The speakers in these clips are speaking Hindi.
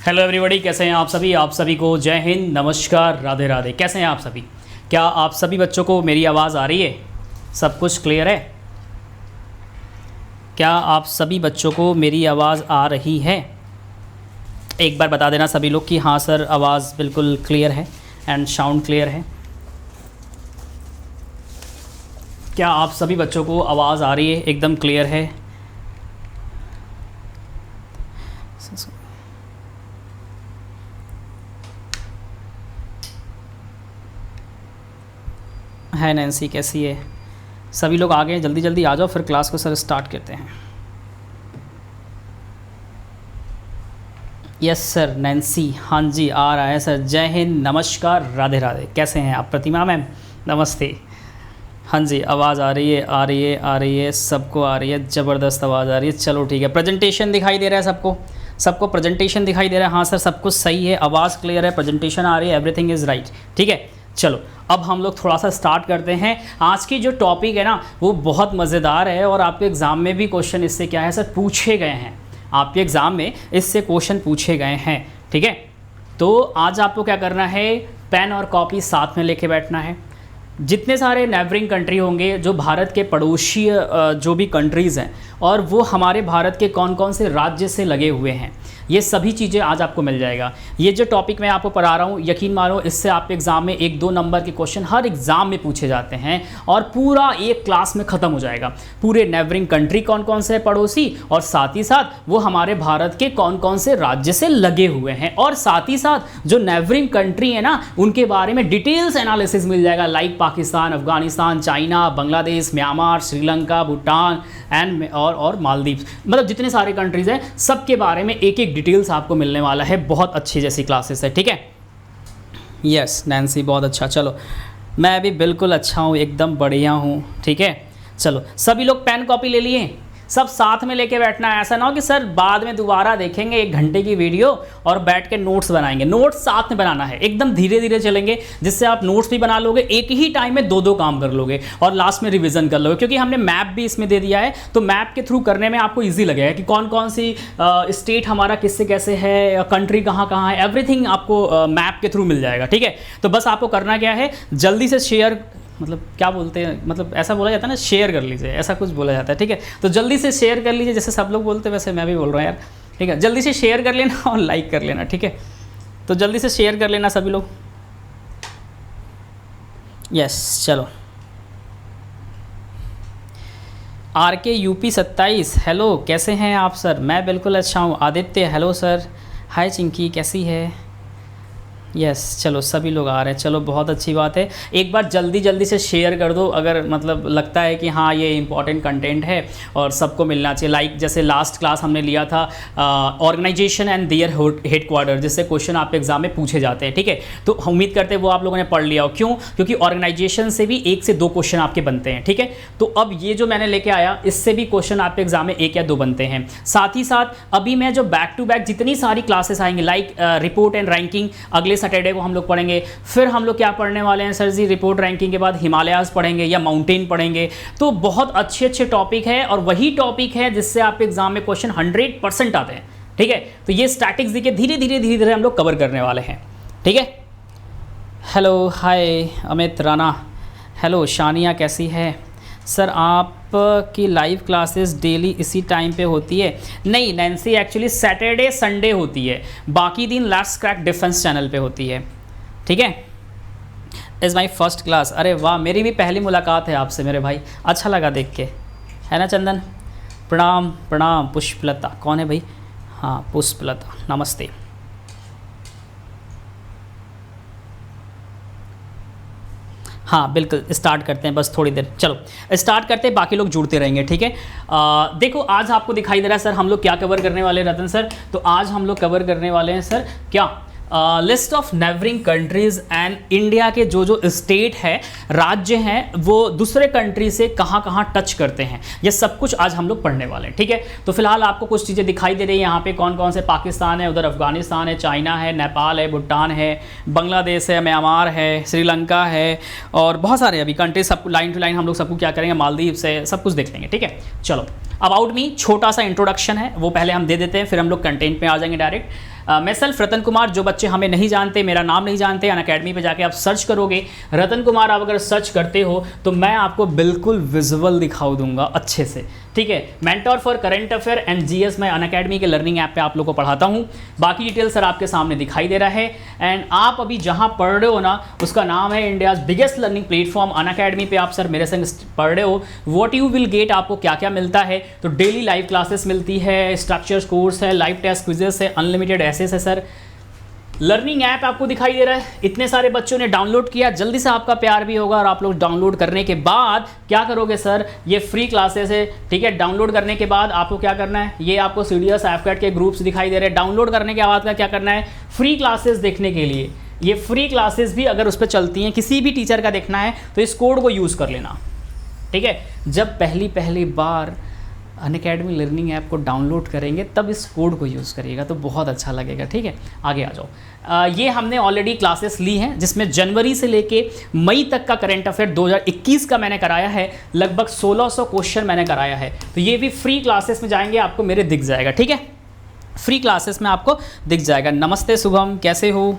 हेलो एवरीबॉडी, कैसे हैं आप सभी। आप सभी को जय हिंद, नमस्कार, राधे राधे। कैसे हैं आप सभी। क्या आप सभी बच्चों को मेरी आवाज़ आ रही है? सब कुछ क्लियर है? क्या आप सभी बच्चों को मेरी आवाज़ आ रही है? एक बार बता देना सभी लोग कि हाँ सर, आवाज़ बिल्कुल क्लियर है एंड साउंड क्लियर है। क्या आप सभी बच्चों को आवाज़ आ रही है? एकदम क्लियर है। नैन्सी कैसी है? सभी लोग आ गए, जल्दी जल्दी आ जाओ, फिर क्लास को सर स्टार्ट करते हैं। यस सर, नैन्सी, हाँ जी आ रहा है सर। जय हिंद, नमस्कार, राधे राधे। कैसे हैं आप? प्रतिमा मैम नमस्ते। हाँ जी, आवाज़ आ रही है, आ रही है, आ रही है, सबको आ रही है, ज़बरदस्त आवाज़ आ रही है। चलो ठीक है। प्रेजेंटेशन दिखाई दे रहा है सबको प्रेजेंटेशन दिखाई दे रहा है? हाँ सर, सब कुछ सही है, आवाज़ क्लियर है, प्रेजेंटेशन आ रही है, एवरीथिंग इज़ राइट। ठीक है, चलो अब हम लोग थोड़ा सा स्टार्ट करते हैं। आज की जो टॉपिक है ना वो बहुत मज़ेदार है और आपके एग्ज़ाम में भी क्वेश्चन इससे क्या है सर पूछे गए हैं। आपके एग्ज़ाम में इससे क्वेश्चन पूछे गए हैं। ठीक है, तो आज आपको क्या करना है, पेन और कॉपी साथ में लेके बैठना है। जितने सारे नेबरिंग कंट्री होंगे, जो भारत के पड़ोसी जो भी कंट्रीज़ हैं, और वो हमारे भारत के कौन कौन से राज्य से लगे हुए हैं, ये सभी चीज़ें आज आपको मिल जाएगा। ये जो टॉपिक मैं आपको पढ़ा रहा हूँ, यकीन मानो इससे आपके एग्ज़ाम में 1-2 नंबर के क्वेश्चन हर एग्ज़ाम में पूछे जाते हैं और पूरा एक क्लास में ख़त्म हो जाएगा। पूरे नेबरिंग कंट्री कौन कौन से पड़ोसी, और साथ ही साथ वो हमारे भारत के कौन कौन से राज्य से लगे हुए हैं, और साथ ही साथ जो नेबरिंग कंट्री है ना उनके बारे में डिटेल्स एनालिसिस मिल जाएगा। Like Pakistan, Afghanistan, China, Bangladesh, Myanmar, Sri Lanka, Bhutan and और मालदीव, मतलब जितने सारे कंट्रीज़ हैं सबके बारे में एक एक डिटेल्स आपको मिलने वाला है। बहुत अच्छी जैसी क्लासेस है। ठीक है, यस नैन्सी बहुत अच्छा। चलो मैं भी बिल्कुल अच्छा हूँ, एकदम बढ़िया हूँ। ठीक है, चलो सभी लोग पेन कॉपी ले लिए, सब साथ में लेके बैठना है। ऐसा ना हो कि सर बाद में दोबारा देखेंगे 1 घंटे की वीडियो और बैठ के नोट्स बनाएंगे। नोट्स साथ में बनाना है, एकदम धीरे धीरे चलेंगे, जिससे आप नोट्स भी बना लोगे, एक ही टाइम में 2-2 काम कर लोगे और लास्ट में रिवीजन कर लोगे। क्योंकि हमने मैप भी इसमें दे दिया है, तो मैप के थ्रू करने में आपको ईजी लगेगा कि कौन कौन सी स्टेट हमारा किससे कैसे है, कंट्री कहाँ कहाँ है, एवरीथिंग आपको मैप के थ्रू मिल जाएगा। ठीक है, तो बस आपको करना क्या है, जल्दी से शेयर, मतलब क्या बोलते हैं, मतलब ऐसा बोला जाता है ना, शेयर कर लीजिए, ऐसा कुछ बोला जाता है। ठीक है, तो जल्दी से शेयर कर लीजिए, जैसे सब लोग बोलते हैं वैसे मैं भी बोल रहा हूँ यार। ठीक है, जल्दी से शेयर कर लेना और लाइक कर लेना। ठीक है, तो जल्दी से शेयर कर लेना सभी लोग। यस, चलो RK UP 27, हेलो कैसे हैं आप सर? मैं बिल्कुल अच्छा हूँ। Aditya hello sir. Hi Chinki कैसी है? यस चलो सभी लोग आ रहे हैं, चलो बहुत अच्छी बात है। एक बार जल्दी जल्दी से शेयर कर दो अगर मतलब लगता है कि हाँ ये इंपॉर्टेंट कंटेंट है और सबको मिलना चाहिए। लाइक जैसे लास्ट क्लास हमने लिया था ऑर्गेनाइजेशन एंड देयर हेडक्वार्टर, जिससे क्वेश्चन आपके एग्जाम में पूछे जाते हैं। ठीक है, तो उम्मीद करते हैं वो आप लोगों ने पढ़ लिया हो। क्यों? क्योंकि ऑर्गेनाइजेशन से भी 1 से 2 क्वेश्चन आपके बनते हैं। ठीक है, तो अब ये जो मैंने लेके आया इससे भी क्वेश्चन आपके एग्जाम में 1 या 2 बनते हैं। साथ ही साथ अभी मैं जो बैक टू बैक जितनी सारी क्लासेस आएंगी, लाइक रिपोर्ट एंड रैंकिंग अगले सैटरडे को हम लोग पढ़ेंगे। फिर हम लोग क्या पढ़ने वाले हैं सर जी, रिपोर्ट रैंकिंग के बाद हिमालयाज पढ़ेंगे या माउंटेन पढ़ेंगे। तो बहुत अच्छे अच्छे टॉपिक है और वही टॉपिक है जिससे आपके एग्जाम में क्वेश्चन 100% आते हैं। ठीक है, तो ये स्टैटिक्स देखिए धीरे धीरे हम लोग कवर करने वाले हैं। ठीक है, hello hi Amit Rana, hello Shania कैसी है? सर आप की लाइव क्लासेस डेली इसी टाइम पे होती है? नहीं नैन्सी, एक्चुअली सैटरडे संडे होती है, बाकी दिन लेट्स क्रैक डिफेंस चैनल पे होती है। ठीक है, इज़ माई फर्स्ट क्लास। अरे वाह, मेरी भी पहली मुलाकात है आपसे मेरे भाई, अच्छा लगा देख के, है ना चंदन? प्रणाम प्रणाम। पुष्पलता कौन है भाई? हाँ पुष्पलता, नमस्ते। हाँ बिल्कुल, स्टार्ट करते हैं, बस थोड़ी देर, चलो स्टार्ट करते हैं, बाकी लोग जुड़ते रहेंगे। ठीक है, देखो आज आपको दिखाई दे रहा है सर हम लोग क्या कवर करने वाले हैं रतन सर? तो आज हम लोग कवर करने वाले हैं सर क्या, list of neighbouring countries and India के जो जो स्टेट है, राज्य हैं, वो दूसरे कंट्री से कहाँ कहाँ टच करते हैं, ये सब कुछ आज हम लोग पढ़ने वाले हैं। ठीक है, तो फिलहाल आपको कुछ चीज़ें दिखाई दे रही है यहाँ पे, कौन कौन से, पाकिस्तान है, उधर अफगानिस्तान है, चाइना है, नेपाल है, भूटान है, बांग्लादेश है, म्यांमार है, श्रीलंका है, और बहुत सारे अभी कंट्री, सब लाइन टू लाइन हम लोग सबको क्या करेंगे, मालदीव से सब कुछ देख लेंगे। ठीक है, चलो अबाउट मी छोटा सा इंट्रोडक्शन है वो पहले हम दे देते हैं, फिर हम लोग कंटेंट में आ जाएंगे डायरेक्ट। मैं सेल्फ रतन कुमार, जो बच्चे हमें नहीं जानते, मेरा नाम नहीं जानते, अनअकैडमी पे जाके आप सर्च करोगे रतन कुमार, आप अगर सर्च करते हो तो मैं आपको बिल्कुल विजुअल दिखा दूंगा अच्छे से, ठीक है। Mentor for current affair and GS मैं अनअकैडमी के लर्निंग ऐप पे आप लोगों को पढ़ाता हूँ। बाकी डिटेल सर आपके सामने दिखाई दे रहा है। एंड आप अभी जहाँ पढ़ रहे हो ना, उसका नाम है India's biggest learning platform Unacademy पे आप सर मेरे संग पढ़ रहे हो। व्हाट यू विल गेट, आपको क्या क्या मिलता है, तो डेली लाइव क्लासेस मिलती है, स्ट्रक्चर्स कोर्स है, लाइव टेस्ट क्विजेस है, अनलिमिटेड एसेस है सर। लर्निंग ऐप आपको दिखाई दे रहा है, इतने सारे बच्चों ने डाउनलोड किया, जल्दी से आपका प्यार भी होगा। और आप लोग डाउनलोड करने के बाद क्या करोगे सर, ये फ्री क्लासेस है, ठीक है। डाउनलोड करने के बाद आपको क्या करना है, ये आपको सीडीएस एफकैट के ग्रुप्स दिखाई दे रहे हैं। डाउनलोड करने के बाद का क्या करना है, फ्री क्लासेस देखने के लिए, ये फ्री क्लासेस भी अगर उस पर चलती हैं, किसी भी टीचर का देखना है तो इस कोड को यूज़ कर लेना, ठीक है। जब पहली बार अनअकैडमी लर्निंग ऐप को डाउनलोड करेंगे तब इस कोड को यूज़ करिएगा तो बहुत अच्छा लगेगा, ठीक है। आगे आ जाओ। ये हमने ऑलरेडी क्लासेस ली हैं, जिसमें जनवरी से लेके मई तक का करंट अफेयर 2021 का मैंने कराया है, लगभग 1600 क्वेश्चन मैंने कराया है। तो ये भी फ्री क्लासेस में जाएंगे, आपको मेरे दिख जाएगा, ठीक है। फ्री क्लासेस में आपको दिख जाएगा। नमस्ते शुभम, कैसे हो?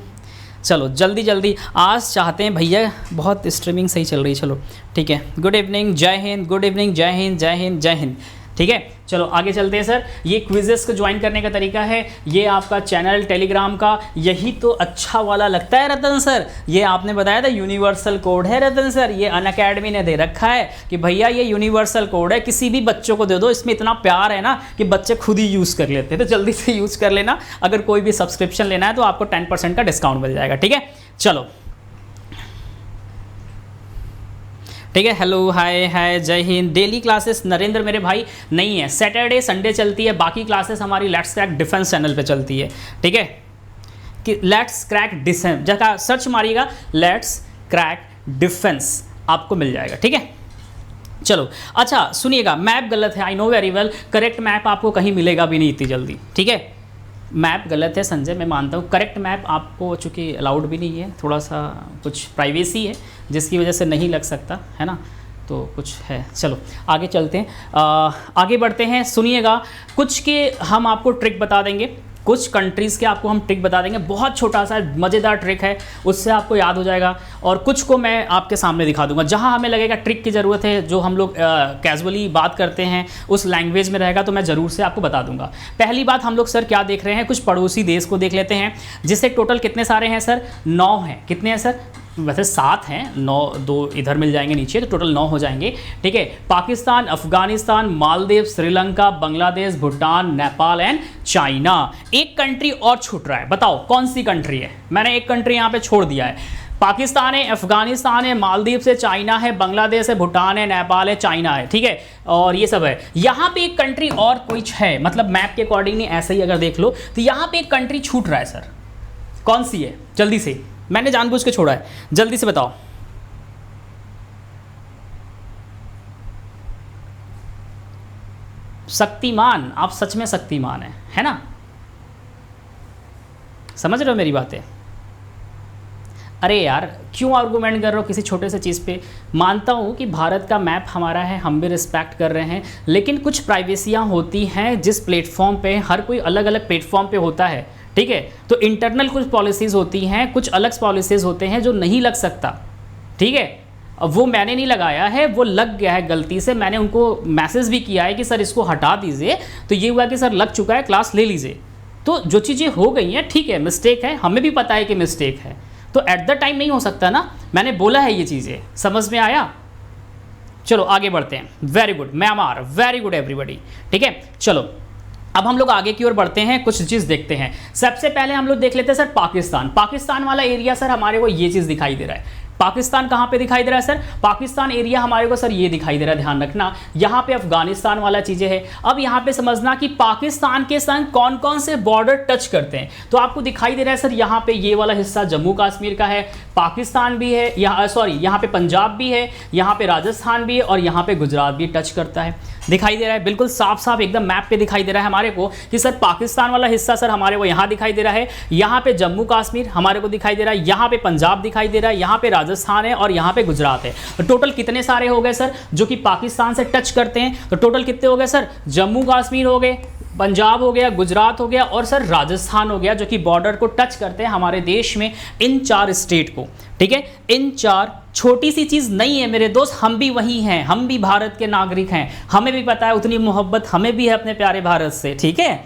चलो जल्दी जल्दी आज चाहते हैं भैया, बहुत स्ट्रीमिंग सही चल रही है, चलो ठीक है। गुड इवनिंग, जय हिंद, गुड इवनिंग, जय हिंद, जय हिंद, जय हिंद, ठीक है। चलो आगे चलते हैं सर। ये क्विजेस को ज्वाइन करने का तरीका है, ये आपका चैनल टेलीग्राम का, यही तो अच्छा वाला लगता है रतन सर। ये आपने बताया था यूनिवर्सल कोड है रतन सर, ये अनअकैडमी ने दे रखा है कि भैया ये यूनिवर्सल कोड है, किसी भी बच्चों को दे दो, इसमें इतना प्यार है ना कि बच्चे खुद ही यूज़ कर लेते हैं। तो जल्दी से यूज़ कर लेना, अगर कोई भी सब्सक्रिप्शन लेना है तो आपको 10% का डिस्काउंट मिल जाएगा, ठीक है। चलो ठीक है। हेलो, हाय हाय, जय हिंद। डेली क्लासेस नरेंद्र मेरे भाई नहीं है, सैटरडे संडे चलती है, बाकी क्लासेस हमारी लेट्स क्रैक डिफेंस चैनल पे चलती है, ठीक है। कि लेट्स क्रैक डिफेंस, जगह सर्च मारिएगा लेट्स क्रैक डिफेंस, आपको मिल जाएगा, ठीक है। चलो अच्छा सुनिएगा, मैप गलत है, I know very well, correct map आपको कहीं मिलेगा भी नहीं इतनी जल्दी, ठीक है। मैप गलत है संजय, मैं मानता हूँ, करेक्ट मैप आपको चूँकि अलाउड भी नहीं है, थोड़ा सा कुछ प्राइवेसी है जिसकी वजह से नहीं लग सकता है ना, तो कुछ है। चलो आगे चलते हैं, आगे बढ़ते हैं। सुनिएगा, कुछ के हम आपको ट्रिक बता देंगे, कुछ कंट्रीज़ के आपको हम ट्रिक बता देंगे, बहुत छोटा सा मज़ेदार ट्रिक है, उससे आपको याद हो जाएगा। और कुछ को मैं आपके सामने दिखा दूंगा, जहां हमें लगेगा ट्रिक की ज़रूरत है, जो हम लोग कैजुअली बात करते हैं उस लैंग्वेज में रहेगा, तो मैं ज़रूर से आपको बता दूंगा। पहली बात हम लोग सर क्या देख रहे हैं, कुछ पड़ोसी देश को देख लेते हैं, जिससे टोटल कितने सारे हैं सर, 9 हैं। कितने हैं सर, वैसे 7 हैं, 9 2 इधर मिल जाएंगे नीचे, तो टोटल 9 हो जाएंगे, ठीक है। Pakistan, Afghanistan, Maldives, Sri Lanka, Bangladesh, Bhutan, Nepal and China. एक कंट्री और छूट रहा है, बताओ कौन सी कंट्री है। मैंने एक कंट्री यहाँ पे छोड़ दिया है, पाकिस्तान है, अफगानिस्तान है, मालदीव से, चाइना है, बांग्लादेश है, भूटान है, नेपाल है, चाइना है, ठीक है, और ये सब है। यहाँ पे एक कंट्री और कुछ है, मतलब मैप के अकॉर्डिंग नहीं, ऐसे ही अगर देख लो तो यहाँ पे एक कंट्री छूट रहा है सर, कौन सी है, जल्दी से, मैंने जानबूझ के छोड़ा है, जल्दी से बताओ। शक्तिमान, आप सच में शक्तिमान है ना, समझ रहे हो मेरी बातें। अरे यार क्यों आर्गूमेंट कर रहे हो किसी छोटे से चीज़ पे। मानता हूँ कि भारत का मैप हमारा है, हम भी रिस्पेक्ट कर रहे हैं, लेकिन कुछ प्राइवेसियाँ होती हैं जिस प्लेटफॉर्म पे, हर कोई अलग अलग प्लेटफॉर्म पे होता है, ठीक है। तो इंटरनल कुछ पॉलिसीज़ होती हैं, कुछ अलग पॉलिसीज़ होते हैं जो नहीं लग सकता, ठीक है। अब वो मैंने नहीं लगाया है, वो लग गया है गलती से, मैंने उनको मैसेज भी किया है कि सर इसको हटा दीजिए, तो ये हुआ कि सर लग चुका है, क्लास ले लीजिए। तो जो चीज़ें हो गई हैं ठीक है, मिस्टेक है, हमें भी पता है कि मिस्टेक है, तो एट द टाइम नहीं हो सकता ना, मैंने बोला है ये चीज़ें, समझ में आया। चलो आगे बढ़ते हैं। Very good Myanmar, very good everybody, ठीक है। चलो अब हम लोग आगे की ओर बढ़ते हैं, कुछ चीज़ देखते हैं। सबसे पहले हम लोग देख लेते हैं सर पाकिस्तान। पाकिस्तान वाला एरिया सर हमारे को ये चीज़ दिखाई दे रहा है। पाकिस्तान कहाँ पे दिखाई दे रहा है सर, पाकिस्तान एरिया हमारे को सर ये दिखाई दे रहा है, ध्यान रखना। यहाँ पे अफगानिस्तान वाला चीज़ें है। अब यहाँ पे समझना कि पाकिस्तान के संग कौन कौन से बॉर्डर टच करते हैं, तो आपको दिखाई दे रहा है सर यहाँ पे ये वाला हिस्सा जम्मू कश्मीर का है, पाकिस्तान भी है, यहाँ पे पंजाब भी है, यहाँ पे राजस्थान भी है, और यहाँ पे गुजरात भी टच करता है, दिखाई दे रहा है। बिल्कुल साफ साफ एकदम मैप पे दिखाई दे रहा है हमारे को कि सर पाकिस्तान वाला हिस्सा सर हमारे को यहाँ दिखाई दे रहा है, यहाँ पे जम्मू कश्मीर हमारे को दिखाई दे रहा है, यहाँ पे पंजाब दिखाई दे रहा है, यहाँ पे राजस्थान है, और यहाँ पे गुजरात है। तो टोटल कितने सारे हो गए सर जो कि पाकिस्तान से टच करते हैं, तो टोटल कितने हो गए सर, जम्मू कश्मीर हो गए, पंजाब हो गया, गुजरात हो गया और सर राजस्थान हो गया, जो कि बॉर्डर को टच करते हैं हमारे देश में, इन 4 स्टेट को। ठीक है, इन 4, छोटी सी चीज़ नहीं है मेरे दोस्त, हम भी वही हैं, हम भी भारत के नागरिक हैं, हमें भी पता है उतनी मोहब्बत हमें भी है अपने प्यारे भारत से। ठीक है,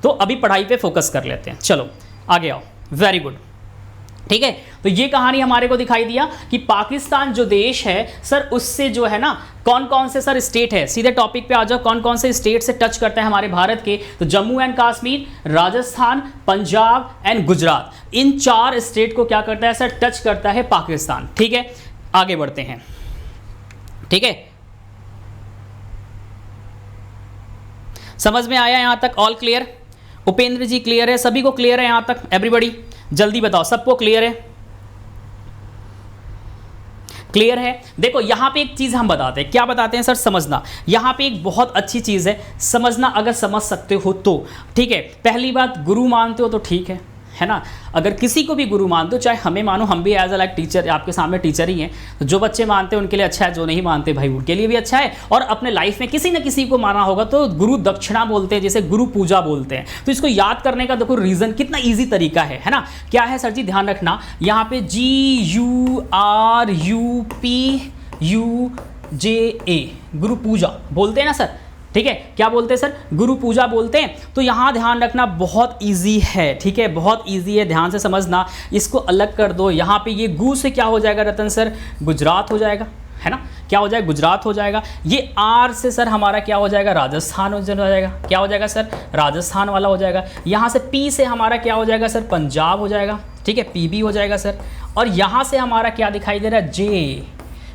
तो अभी पढ़ाई पे फोकस कर लेते हैं, चलो आगे आओ। Very good. ठीक है, तो ये कहानी हमारे को दिखाई दिया कि पाकिस्तान जो देश है सर, उससे जो है ना कौन कौन से सर स्टेट है, सीधे टॉपिक पे आ जाओ, कौन कौन से स्टेट से टच करता है हमारे भारत के, तो Jammu and Kashmir, Rajasthan, Punjab and Gujarat, in 4 state को क्या करता है सर, टच करता है पाकिस्तान। ठीक है, आगे बढ़ते हैं। ठीक है, समझ में आया यहां तक? All clear? Upendra ji clear है? सभी को क्लियर है यहां तक? एवरीबॉडी जल्दी बताओ, सबको क्लियर है? क्लियर है? देखो यहां पे एक चीज हम बताते हैं, क्या बताते हैं सर, समझना। यहां पे एक बहुत अच्छी चीज है, समझना, अगर समझ सकते हो तो। ठीक है, पहली बात, गुरु मानते हो तो ठीक है ना, अगर किसी को भी गुरु मानते हो, चाहे हमें मानो, हम भी एज अ लाइक टीचर आपके सामने टीचर ही हैं, तो जो बच्चे मानते हैं उनके लिए अच्छा है, जो नहीं मानते भाई उनके लिए भी अच्छा है। और अपने लाइफ में किसी न किसी को माना होगा तो गुरु दक्षिणा बोलते हैं, जैसे गुरु पूजा बोलते हैं। तो इसको याद करने का देखो रीज़न कितना ईजी तरीका है ना। क्या है सर जी, ध्यान रखना, यहाँ पे GURUPUJA गुरु पूजा बोलते हैं ना सर। ठीक है, क्या बोलते हैं सर, गुरु पूजा बोलते हैं। तो यहाँ ध्यान रखना, बहुत इजी है। ठीक है, बहुत इजी है, ध्यान से समझना। इसको अलग कर दो, यहाँ पे ये गु से क्या हो जाएगा रतन सर, गुजरात हो जाएगा, है ना, क्या हो जाएगा, गुजरात हो जाएगा। ये आर से सर हमारा क्या हो जाएगा, राजस्थान हो जाएगा, क्या हो जाएगा सर, राजस्थान वाला हो जाएगा। यहाँ से पी से हमारा क्या हो जाएगा सर, पंजाब हो जाएगा। ठीक है, PB हो जाएगा सर। और यहाँ से हमारा क्या दिखाई दे रहा है, जे,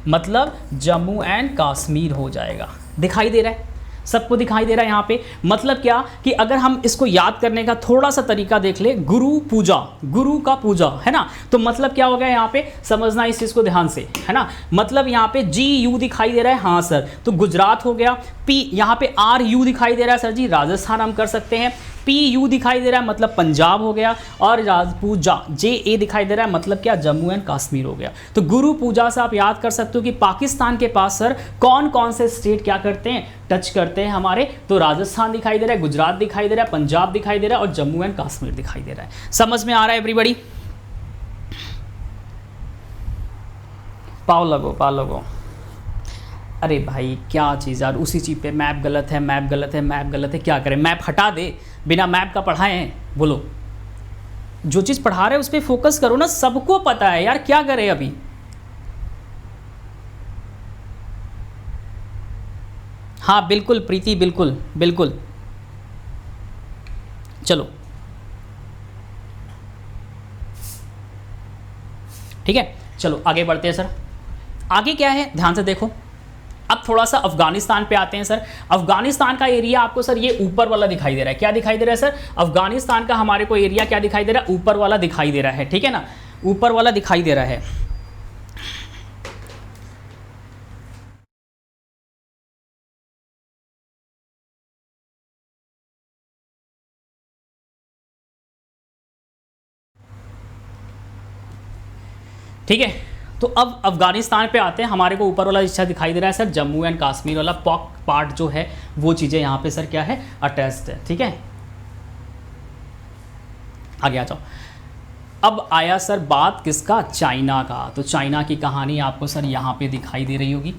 मतलब जम्मू एंड कश्मीर हो जाएगा। दिखाई दे रहा है, सबको दिखाई दे रहा है यहाँ पे। मतलब क्या कि अगर हम इसको याद करने का थोड़ा सा तरीका देख ले, गुरु पूजा, गुरु का पूजा, है ना, तो मतलब क्या हो गया यहाँ पे, समझना इस चीज़ को ध्यान से, है ना। मतलब यहाँ पे GU दिखाई दे रहा है, हाँ सर, तो गुजरात हो गया। P यहाँ पे RU दिखाई दे रहा है सर जी, राजस्थान हम कर सकते हैं। PU दिखाई दे रहा है, मतलब पंजाब हो गया। और पूजा JA दिखाई दे रहा है, मतलब क्या, जम्मू एंड कश्मीर हो गया। तो गुरु पूजा से आप याद कर सकते हो कि पाकिस्तान के पास सर कौन कौन से स्टेट क्या करते हैं, टच करते हैं हमारे। तो राजस्थान दिखाई दे रहा है, गुजरात दिखाई दे रहा है, पंजाब दिखाई दे रहा है और जम्मू एंड कश्मीर दिखाई दे रहा है। समझ में आ रहा है एवरीबॉडी? पाव लगो। अरे भाई क्या चीज़ यार, उसी चीज़ पे मैप गलत है, मैप गलत है, मैप गलत है, क्या करें, मैप हटा दे, बिना मैप का पढ़ाए हैं। बोलो, जो चीज़ पढ़ा रहे हैं उस पर फोकस करो ना, सबको पता है यार, क्या करें अभी। हाँ बिल्कुल प्रीति, बिल्कुल बिल्कुल, चलो ठीक है, चलो आगे बढ़ते हैं सर। आगे क्या है, ध्यान से देखो। अब थोड़ा सा अफगानिस्तान पे आते हैं सर। अफगानिस्तान का एरिया आपको सर ये ऊपर वाला दिखाई दे रहा है, क्या दिखाई दे रहा है सर, अफगानिस्तान का हमारे को एरिया क्या दिखाई दे रहा है, ऊपर वाला दिखाई दे रहा है। ठीक है ना, ऊपर वाला दिखाई दे रहा है। ठीक है, तो अब अफगानिस्तान पे आते हैं। हमारे को ऊपर वाला हिस्सा दिखाई दे रहा है सर, जम्मू एंड कश्मीर वाला पॉक पार्ट जो है, वो चीज़ें यहाँ पे सर क्या है, अटैच्ड है। ठीक है, आगे आ जाओ। अब आया सर बात किसका, चाइना का। तो चाइना की कहानी आपको सर यहाँ पे दिखाई दे रही होगी।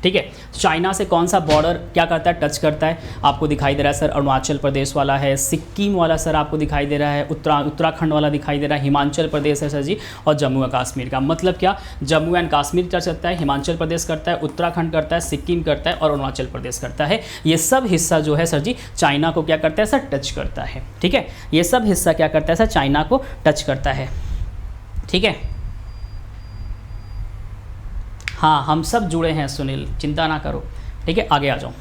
ठीक है, चाइना से कौन सा बॉर्डर क्या करता है, टच करता है, आपको दिखाई दे रहा है सर, अरुणाचल प्रदेश वाला है, सिक्किम वाला सर आपको दिखाई दे रहा है, उत्तराखंड वाला दिखाई दे रहा है, हिमाचल प्रदेश है सर जी, और जम्मू एंड कश्मीर का। मतलब क्या, जम्मू एंड कश्मीर टच करता है, हिमाचल प्रदेश करता है, उत्तराखंड करता है, सिक्किम करता है और अरुणाचल प्रदेश करता है। ये सब हिस्सा जो है सर जी चाइना को क्या करता है सर, टच करता है। ठीक है, ये सब हिस्सा क्या करता है सर, चाइना को टच करता है। ठीक है, हाँ हम सब जुड़े हैं सुनील, चिंता ना करो। ठीक है, आगे आ जाओ।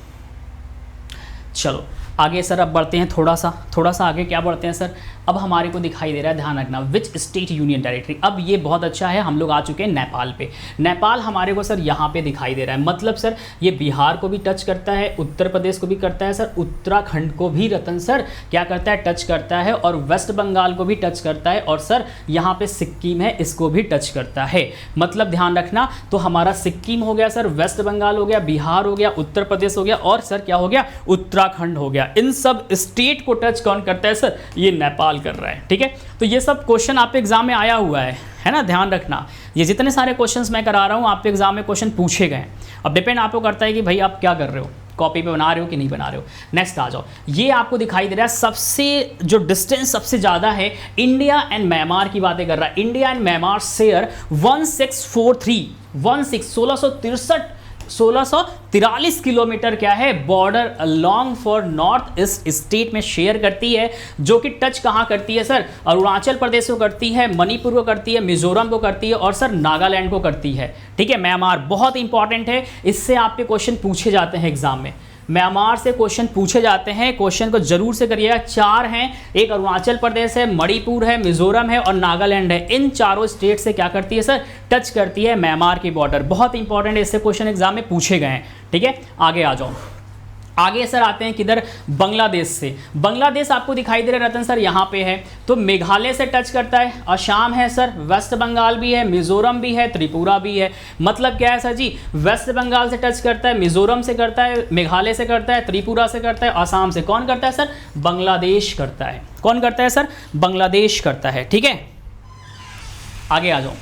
चलो आगे सर अब बढ़ते हैं थोड़ा सा आगे, क्या बढ़ते हैं सर, अब हमारे को दिखाई दे रहा है, ध्यान रखना, विच स्टेट यूनियन टेरिटरी। अब ये बहुत अच्छा है, हम लोग आ चुके हैं नेपाल पे। नेपाल हमारे को सर यहाँ पे दिखाई दे रहा है, मतलब सर ये बिहार को भी टच करता है, उत्तर प्रदेश को भी करता है सर, उत्तराखंड को भी रतन सर क्या करता है, टच करता है, और वेस्ट बंगाल को भी टच करता है, और सर यहाँ पे सिक्किम है, इसको भी टच करता है। मतलब ध्यान रखना, तो हमारा सिक्किम हो गया सर, वेस्ट बंगाल हो गया, बिहार हो गया, उत्तर प्रदेश हो गया, और सर क्या हो गया, उत्तराखंड हो गया। इन सब स्टेट को टच कौन करता है सर, ये नेपाल कर रहा है। ठीक है, तो ये सब क्वेश्चन आपके एग्जाम में आया हुआ है ना, ध्यान रखना। ये जितने सारे क्वेश्चंस मैं करा रहा हूँ आपके एग्जाम में क्वेश्चन पूछे गए। अब डिपेंड आपको करता है कि भाई आप क्या कर रहे हो, कॉपी पे बना रहे हो कि नहीं बना रहे हो। नेक्स्ट आ जाओ, ये आपको दिखाई दे रहा है सबसे जो डिस्टेंस सबसे ज़्यादा है, इंडिया एंड म्यांमार की बातें कर रहा है। India and Myanmar share 1643 kilometre क्या है, border along for north east state में शेयर करती है, जो कि टच कहाँ करती है सर, अरुणाचल प्रदेश को करती है, मणिपुर को करती है, मिजोरम को करती है, और सर नागालैंड को करती है। ठीक है, म्यांमार बहुत इंपॉर्टेंट है, इससे आपके क्वेश्चन पूछे जाते हैं एग्जाम में। म्यांमार से क्वेश्चन पूछे जाते हैं, क्वेश्चन को जरूर से करिएगा। 4 हैं, एक अरुणाचल प्रदेश है, मणिपुर है, मिजोरम है, और नागालैंड है। इन चारों स्टेट से क्या करती है सर, टच करती है म्यांमार की बॉर्डर। बहुत इंपॉर्टेंट है, इससे क्वेश्चन एग्जाम में पूछे गए हैं। ठीक है, आगे आ जाओ। आगे सर आते हैं किधर, बांग्लादेश से। बांग्लादेश आपको दिखाई दे रहा है रतन सर, यहाँ पे है, तो मेघालय से टच करता है, असम है सर, वेस्ट बंगाल भी है, मिजोरम भी है, त्रिपुरा भी है। मतलब क्या है सर जी, वेस्ट बंगाल से टच करता है, मिजोरम से करता है, मेघालय से करता है, त्रिपुरा से करता है, असम से कौन करता है सर, बांग्लादेश करता है। कौन करता है सर, बांग्लादेश करता है। ठीक है, आगे आ जाओ।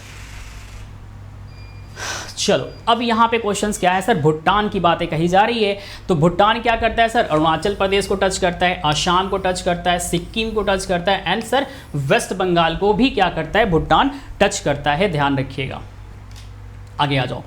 चलो, अब यहाँ पे क्वेश्चंस क्या है सर, भूटान की बातें कही जा रही है। तो भूटान क्या करता है सर, अरुणाचल प्रदेश को टच करता है, असम को टच करता है, सिक्किम को टच करता है, एंड सर वेस्ट बंगाल को भी क्या करता है, भूटान टच करता है, ध्यान रखिएगा। आगे आ जाओ।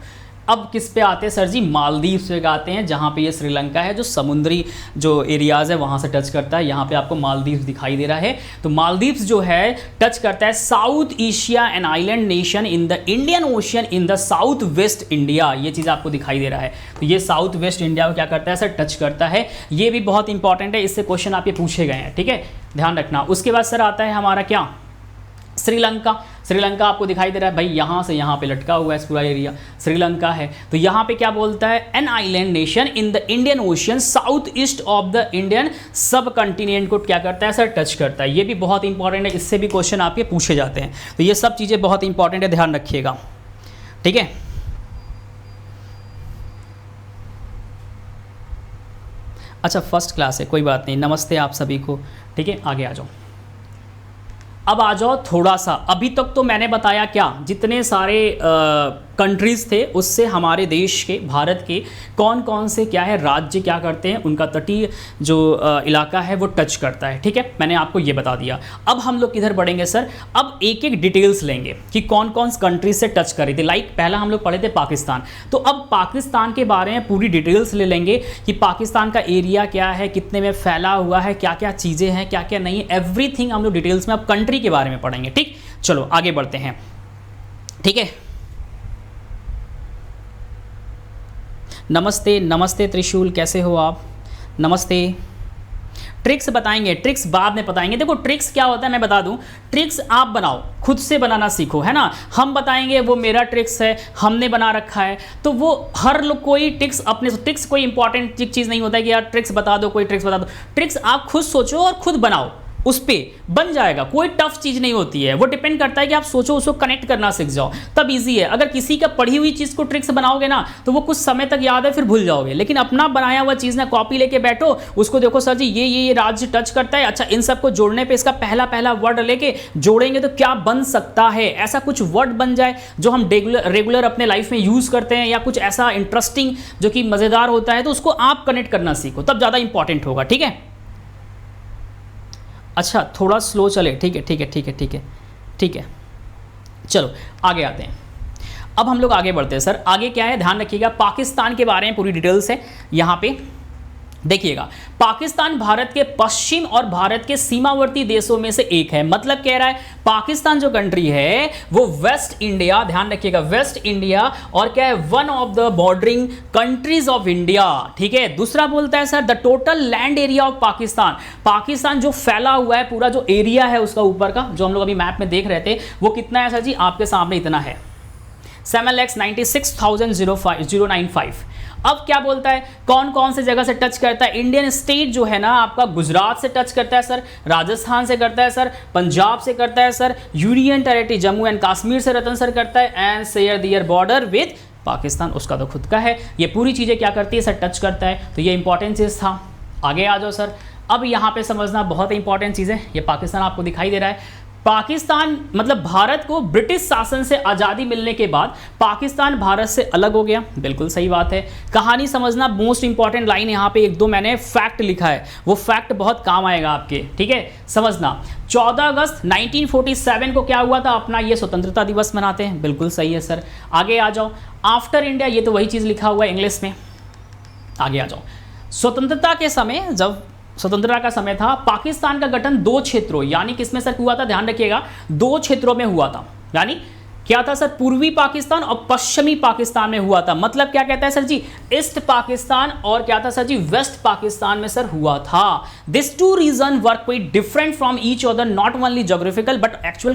अब किस पे आते हैं सर जी, मालदीव्स पे आते हैं, जहाँ पे ये श्रीलंका है, जो समुद्री जो एरियाज़ है वहाँ से टच करता है। यहाँ पे आपको मालदीव्स दिखाई दे रहा है। तो मालदीव्स जो है टच करता है south Asia and island nation in the Indian ocean in the south west India, ये चीज़ आपको दिखाई दे रहा है। तो ये साउथ वेस्ट इंडिया को क्या करता है सर, टच करता है। ये भी बहुत इंपॉर्टेंट है, इससे क्वेश्चन आपके पूछे गए हैं। ठीक है, ध्यान रखना। उसके बाद सर आता है हमारा क्या, श्रीलंका। श्रीलंका आपको दिखाई दे रहा है भाई, यहाँ से यहाँ पे लटका हुआ है पूरा एरिया, श्रीलंका है। तो यहाँ पे क्या बोलता है, an island nation in the Indian ocean south east of the Indian सब कंटिनेंट को क्या करता है सर, टच करता है। ये भी बहुत इंपॉर्टेंट है, इससे भी क्वेश्चन आपके पूछे जाते हैं। तो ये सब चीज़ें बहुत इंपॉर्टेंट है, ध्यान रखिएगा। ठीक है, अच्छा फर्स्ट क्लास है, कोई बात नहीं, नमस्ते आप सभी को। ठीक है, आगे आ जाओ। अब आ जाओ थोड़ा सा, अभी तक तो मैंने बताया क्या, जितने सारे कंट्रीज़ थे उससे हमारे देश के, भारत के कौन कौन से क्या है राज्य क्या करते हैं, उनका तटीय जो इलाका है वो टच करता है। ठीक है, मैंने आपको ये बता दिया। अब हम लोग किधर बढ़ेंगे सर, अब एक एक डिटेल्स लेंगे कि कौन कौन कंट्रीज से टच कर रही थी। लाइक पहला हम लोग पढ़े थे पाकिस्तान, तो अब पाकिस्तान के बारे में पूरी डिटेल्स ले लेंगे कि पाकिस्तान का एरिया क्या है, कितने में फैला हुआ है, क्या क्या चीज़ें हैं, क्या क्या नहीं, एवरीथिंग हम लोग डिटेल्स में अब कंट्री के बारे में पढ़ेंगे। ठीक, चलो आगे बढ़ते हैं। ठीक है, नमस्ते नमस्ते त्रिशूल, कैसे हो आप, नमस्ते। ट्रिक्स बताएंगे, ट्रिक्स बाद में बताएंगे। देखो ट्रिक्स क्या होता है मैं बता दूं, ट्रिक्स आप बनाओ, खुद से बनाना सीखो, है ना। हम बताएंगे वो मेरा ट्रिक्स है, हमने बना रखा है, तो वो हर लोग कोई ट्रिक्स अपने, ट्रिक्स कोई इंपॉर्टेंट चीज़ नहीं होता है कि यार ट्रिक्स बता दो, कोई ट्रिक्स बता दो। ट्रिक्स आप खुद सोचो और खुद बनाओ, उस पर बन जाएगा। कोई टफ चीज़ नहीं होती है, वो डिपेंड करता है कि आप सोचो, उसको कनेक्ट करना सीख जाओ, तब इजी है। अगर किसी का पढ़ी हुई चीज़ को ट्रिक्स बनाओगे ना तो वो कुछ समय तक याद है, फिर भूल जाओगे। लेकिन अपना बनाया हुआ चीज़ ना कॉपी लेके बैठो, उसको देखो सर जी ये राज्य टच करता है, अच्छा इन सबको जोड़ने पे इसका पहला पहला वर्ड लेके जोड़ेंगे तो क्या बन सकता है, ऐसा कुछ वर्ड बन जाए जो हम रेगुलर अपने लाइफ में यूज़ करते हैं, या कुछ ऐसा इंटरेस्टिंग जो कि मज़ेदार होता है, तो उसको आप कनेक्ट करना सीखो, तब ज़्यादा इंपॉर्टेंट होगा। ठीक है, अच्छा थोड़ा स्लो चले, ठीक है ठीक है ठीक है ठीक है ठीक है, चलो आगे आते हैं। अब हम लोग आगे बढ़ते हैं सर। आगे क्या है ध्यान रखिएगा, पाकिस्तान के बारे में पूरी डिटेल्स है यहाँ पे। देखिएगा, पाकिस्तान भारत के पश्चिम और भारत के सीमावर्ती देशों में से एक है। मतलब कह रहा है पाकिस्तान जो कंट्री है वो वेस्ट इंडिया, ध्यान रखिएगा, वेस्ट इंडिया और क्या है, one of the bordering countries of India. ठीक है। दूसरा बोलता है sir the total land area of Pakistan, Pakistan जो फैला हुआ है पूरा जो एरिया है उसका ऊपर का, जो हम लोग अभी मैप में देख रहे थे, वो कितना है सर जी, आपके सामने इतना है, 7,96,095। अब क्या बोलता है, कौन कौन से जगह से टच करता है, इंडियन स्टेट जो है ना आपका गुजरात से टच करता है सर, राजस्थान से करता है सर, पंजाब से करता है sir, union territory Jammu and Kashmir से रतन सर करता है, and share their border with Pakistan, उसका तो खुद का है। ये पूरी चीजें क्या करती है सर, टच करता है। तो ये इंपॉर्टेंट चीज था। आगे आ जाओ सर, अब यहाँ पे समझना बहुत इंपॉर्टेंट चीज है, ये पाकिस्तान आपको दिखाई दे रहा है। पाकिस्तान मतलब भारत को ब्रिटिश शासन से आज़ादी मिलने के बाद पाकिस्तान भारत से अलग हो गया, बिल्कुल सही बात है। कहानी समझना, मोस्ट इंपॉर्टेंट लाइन यहाँ पे एक दो मैंने फैक्ट लिखा है, वो फैक्ट बहुत काम आएगा आपके, ठीक है। समझना, 14 अगस्त 1947 को क्या हुआ था, अपना ये स्वतंत्रता दिवस मनाते हैं, बिल्कुल सही है सर। आगे आ जाओ, आफ्टर इंडिया, ये तो वही चीज़ लिखा हुआ है इंग्लिश में। आगे आ जाओ, स्वतंत्रता के समय, जब स्वतंत्रता का समय था, पाकिस्तान का गठन दो क्षेत्रों यानी किसमें सर हुआ था, ध्यान रखिएगा, दो क्षेत्रों में हुआ था। यानी क्या था सर, पूर्वी पाकिस्तान और पश्चिमी पाकिस्तान में हुआ था। मतलब क्या कहता है सर जी, ईस्ट पाकिस्तान और क्या था सर जी, वेस्ट पाकिस्तान में सर हुआ था। This two region were quite different from each other, not only geographical but actual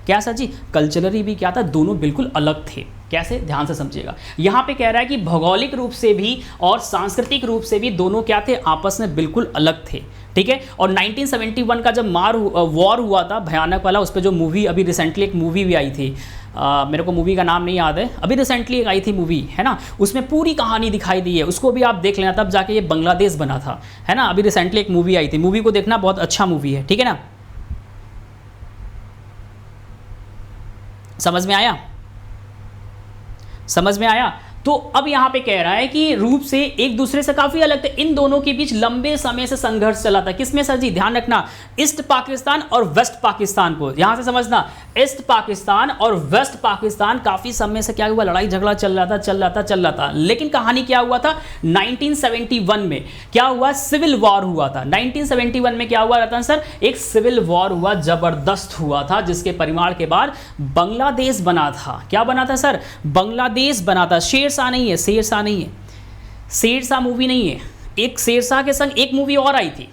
क्या सर जी, कल्चरली भी क्या था, दोनों बिल्कुल अलग थे। कैसे, ध्यान से समझिएगा। यहां पे कह रहा है कि भौगोलिक रूप से भी और सांस्कृतिक रूप से भी दोनों क्या थे, आपस में बिल्कुल अलग थे। ठीक है। और 1971 का जब वॉर हुआ था भयानक वाला, उस पर जो मूवी अभी रिसेंटली एक मूवी भी आई थी, मेरे को मूवी का नाम नहीं याद है, अभी रिसेंटली एक आई थी मूवी, है ना, उसमें पूरी कहानी दिखाई दी है, उसको भी आप देख लेना, तब जाके ये बांग्लादेश बना था, है ना। अभी रिसेंटली एक मूवी आई थी, मूवी को देखना, बहुत अच्छा मूवी है, ठीक है ना। समझ में आया, समझ में आया। तो अब यहां पे कह रहा है कि रूप से एक दूसरे से काफी अलग थे, इन दोनों के बीच लंबे समय से संघर्ष चला था। किसमें सर जी, ध्यान रखना, ईस्ट पाकिस्तान और वेस्ट पाकिस्तान को, यहां से समझना, ईस्ट पाकिस्तान और वेस्ट पाकिस्तान काफी समय से क्या हुआ, लड़ाई झगड़ा चल रहा था। लेकिन कहानी क्या हुआ था, 1971 में क्या हुआ, सिविल वॉर हुआ था। 1971 में क्या हुआ रतन सर, एक सिविल वॉर हुआ, जबरदस्त हुआ था, जिसके परिणाम के बाद बांग्लादेश बना था। क्या बना था सर, बांग्लादेश बना था। शेरशाह नहीं है, शेरशाह नहीं है, शेरशाह मूवी नहीं है, एक शेरशाह के संग एक मूवी और आई थी,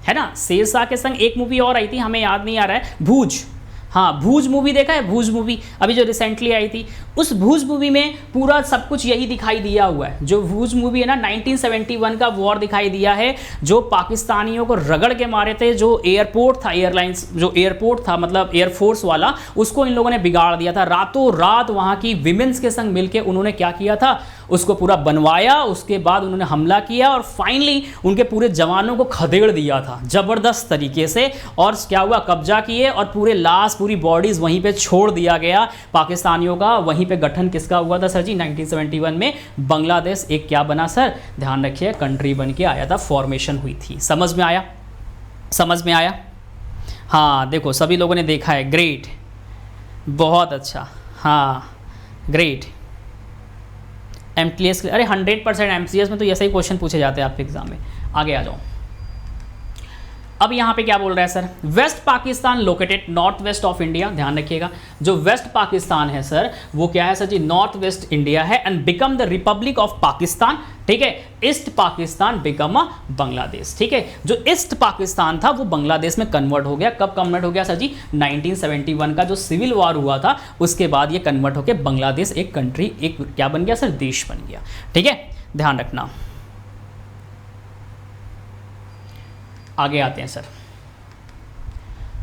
है ना, शेरशाह के संग एक मूवी और आई थी, हमें याद नहीं आ रहा है, भूज, हाँ भूज मूवी देखा है, भूज मूवी अभी जो रिसेंटली आई थी, उस भूज मूवी में पूरा सब कुछ यही दिखाई दिया हुआ है। जो भूज मूवी है ना, 1971 का वॉर दिखाई दिया है, जो पाकिस्तानियों को रगड़ के मारे थे, जो एयरपोर्ट था, एयरलाइंस जो एयरपोर्ट था मतलब एयरफोर्स वाला, उसको इन लोगों ने बिगाड़ दिया था। रातों रात वहाँ की विमेंस के संग मिलकर उन्होंने क्या किया था, उसको पूरा बनवाया, उसके बाद उन्होंने हमला किया और फाइनली उनके पूरे जवानों को खदेड़ दिया था जबरदस्त तरीके से। और क्या हुआ, कब्जा किए और पूरे लाश, पूरी बॉडीज वहीं पे छोड़ दिया गया पाकिस्तानियों का। वहीं पे गठन किसका हुआ था सर जी, 1971 में बांग्लादेश एक क्या बना सर, ध्यान रखिए, कंट्री बन के आया था, फॉर्मेशन हुई थी। समझ में आया, समझ में आया। हाँ देखो सभी लोगों ने देखा है, ग्रेट, बहुत अच्छा, हाँ ग्रेट। एमटीएस, अरे 100% एमसीएस में तो ऐसे ही क्वेश्चन पूछे जाते हैं आपके एग्जाम में। आगे आ जाओ, अब यहाँ पे क्या बोल रहा है sir, west Pakistan located north west of India, ध्यान रखिएगा, जो वेस्ट पाकिस्तान है सर वो क्या है sir ji, north west India है, and become the Republic of Pakistan. ठीक है, east Pakistan become a Bangladesh. ठीक है, जो ईस्ट पाकिस्तान था वो बांग्लादेश में कन्वर्ट हो गया। कब कन्वर्ट हो गया सर जी, 1971 का जो सिविल वॉर हुआ था उसके बाद ये कन्वर्ट होकर बांग्लादेश एक कंट्री, एक क्या बन गया सर, देश बन गया। ठीक है, ध्यान रखना। आगे आते हैं सर,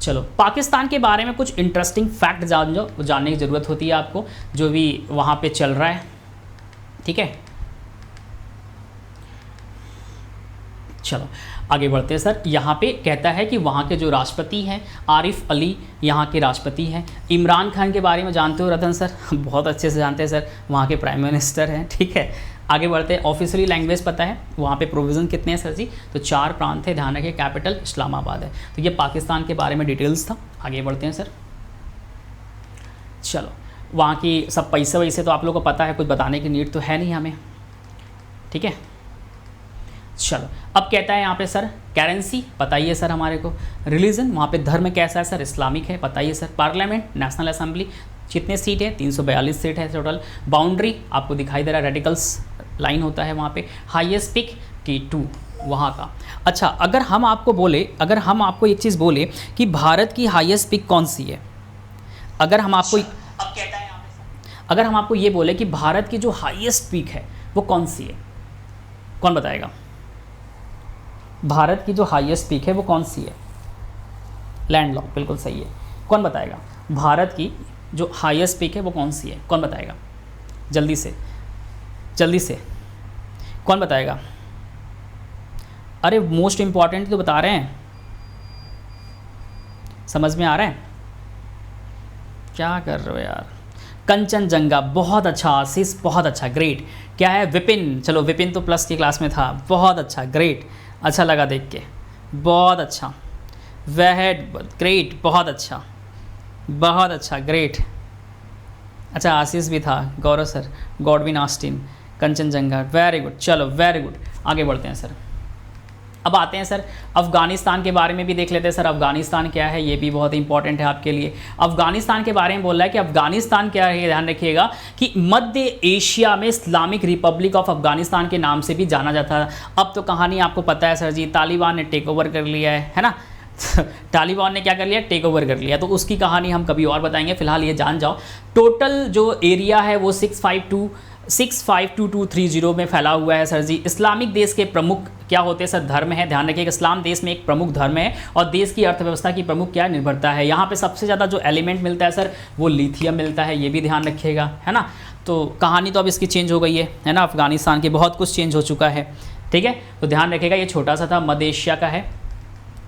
चलो पाकिस्तान के बारे में कुछ इंटरेस्टिंग फैक्ट जान लो, जानने की ज़रूरत होती है आपको, जो भी वहाँ पे चल रहा है। ठीक है, चलो आगे बढ़ते हैं सर। यहाँ पे कहता है कि वहाँ के जो राष्ट्रपति हैं आरिफ अली यहाँ के राष्ट्रपति हैं। इमरान खान के बारे में जानते हो रतन सर, बहुत अच्छे से जानते हैं सर, वहाँ के प्राइम मिनिस्टर हैं। ठीक है, आगे बढ़ते हैं। ऑफिशियली लैंग्वेज पता है, वहाँ पे प्रोविज़न कितने हैं सर जी, तो 4 प्रांत है, ध्यान रखिए, कैपिटल इस्लामाबाद है। तो ये पाकिस्तान के बारे में डिटेल्स था। आगे बढ़ते हैं सर, चलो वहाँ की सब पैसे वैसे तो आप लोगों को पता है, कुछ बताने की नीड तो है नहीं हमें। ठीक है, चलो अब कहता है यहाँ पे सर करेंसी बताइए सर हमारे को, रिलीजन वहाँ पे धर्म कैसा है सर, इस्लामिक है बताइए सर, पार्लियामेंट नेशनल असेंबली कितने सीट है 342 सीट है टोटल, बाउंड्री आपको दिखाई दे रहा है रेडिकल्स लाइन होता है वहाँ पे, हाईएस्ट पिक T2 वहाँ का। अच्छा अगर हम आपको बोले, अगर हम आपको एक चीज़ बोले कि भारत की हाईएस्ट पिक कौन सी है, अगर हम आपको अब कहता है यहाँ पे सर, अगर हम आपको ये बोले कि भारत की जो हाईएस्ट पीक है वो कौन सी है, कौन बताएगा? भारत की जो हाईएस्ट पीक है वो कौन सी है? लैंडलॉक बिल्कुल सही है। कौन बताएगा भारत की जो हाईएस्ट पीक है वो कौन सी है, कौन बताएगा? जल्दी से जल्दी से कौन बताएगा? अरे मोस्ट इम्पॉर्टेंट तो बता रहे हैं, समझ में आ रहा है? क्या कर रहे हो यार? कंचनजंगा, बहुत अच्छा आशीष, बहुत अच्छा, ग्रेट। क्या है? विपिन, चलो विपिन तो प्लस की क्लास में था, बहुत अच्छा, ग्रेट, अच्छा लगा देख के, बहुत अच्छा, वह ग्रेट, बहुत अच्छा, बहुत अच्छा, ग्रेट। अच्छा आशीष भी था, Gaurav sir, Godwin Austen, Kanchenjunga, very good, चलो वेरी गुड, आगे बढ़ते हैं सर। अब आते हैं सर अफ़गानिस्तान के बारे में भी देख लेते हैं सर, अफ़गानिस्तान क्या है, ये भी बहुत इंपॉर्टेंट है आपके लिए। अफ़गानिस्तान के बारे में बोल रहा है कि अफ़गानिस्तान क्या है, ध्यान रखिएगा कि मध्य एशिया में इस्लामिक रिपब्लिक ऑफ अफ़गानिस्तान के नाम से भी जाना जाता है। अब तो कहानी आपको पता है सर जी, तालिबान ने टेक ओवर कर लिया है ना तालिबान ने क्या कर लिया? टेक ओवर कर लिया, तो उसकी कहानी हम कभी और बताएंगे, फिलहाल ये जान जाओ। टोटल जो एरिया है वो 65223 में फैला हुआ है सर जी। इस्लामिक देश के प्रमुख क्या होते हैं सर? धर्म है, ध्यान रखिएगा, इस्लाम देश में एक प्रमुख धर्म है और देश की अर्थव्यवस्था की प्रमुख क्या निर्भरता है। यहाँ पे सबसे ज़्यादा जो एलिमेंट मिलता है सर वो लिथियम मिलता है, ये भी ध्यान रखिएगा, है ना। तो कहानी तो अब इसकी चेंज हो गई है ना, अफगानिस्तान की बहुत कुछ चेंज हो चुका है, ठीक है। तो ध्यान रखिएगा, ये छोटा सा था, मध्य एशिया का है।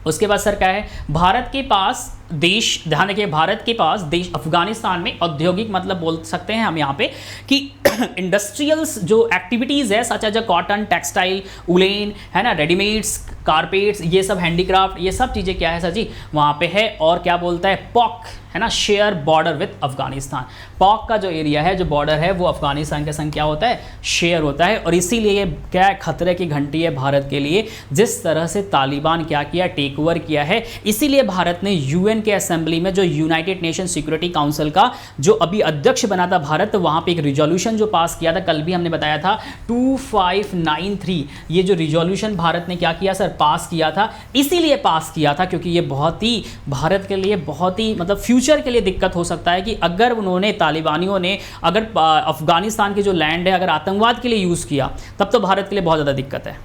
उसके बाद सर क्या है, भारत के पास देश, ध्यान रखिए, भारत के पास देश अफगानिस्तान में औद्योगिक, मतलब बोल सकते हैं हम यहाँ पे कि इंडस्ट्रियल्स जो एक्टिविटीज़ है such as a cotton, textile, woollen, है ना, रेडीमेड्स, कारपेट्स, ये सब हैंडीक्राफ्ट, ये सब चीज़ें क्या है सर जी वहाँ पे है। और क्या बोलता है, पॉक, है ना, share border with Afghanistan. Pock का जो एरिया है, जो बॉर्डर है, वो अफगानिस्तान के संग क्या होता है, शेयर होता है। और इसीलिए क्या है, खतरे की घंटी है भारत के लिए, जिस तरह से तालिबान क्या किया, टेक ओवर किया है। इसीलिए भारत ने यूएन के असेंबली में, जो यूनाइटेड नेशन सिक्योरिटी काउंसिल का जो अभी अध्यक्ष बना था भारत, वहाँ पे एक रिजोल्यूशन जो पास किया था, कल भी हमने बताया था 2593, ये जो रिजोल्यूशन भारत ने क्या किया सर, पास किया था। इसीलिए पास किया था क्योंकि ये बहुत ही भारत के लिए बहुत ही, मतलब फ्यूचर के लिए दिक्कत हो सकता है कि अगर उन्होंने, तालिबानियों ने अगर अफगानिस्तान की जो लैंड है अगर आतंकवाद के लिए यूज़ किया, तब तो भारत के लिए बहुत ज़्यादा दिक्कत है,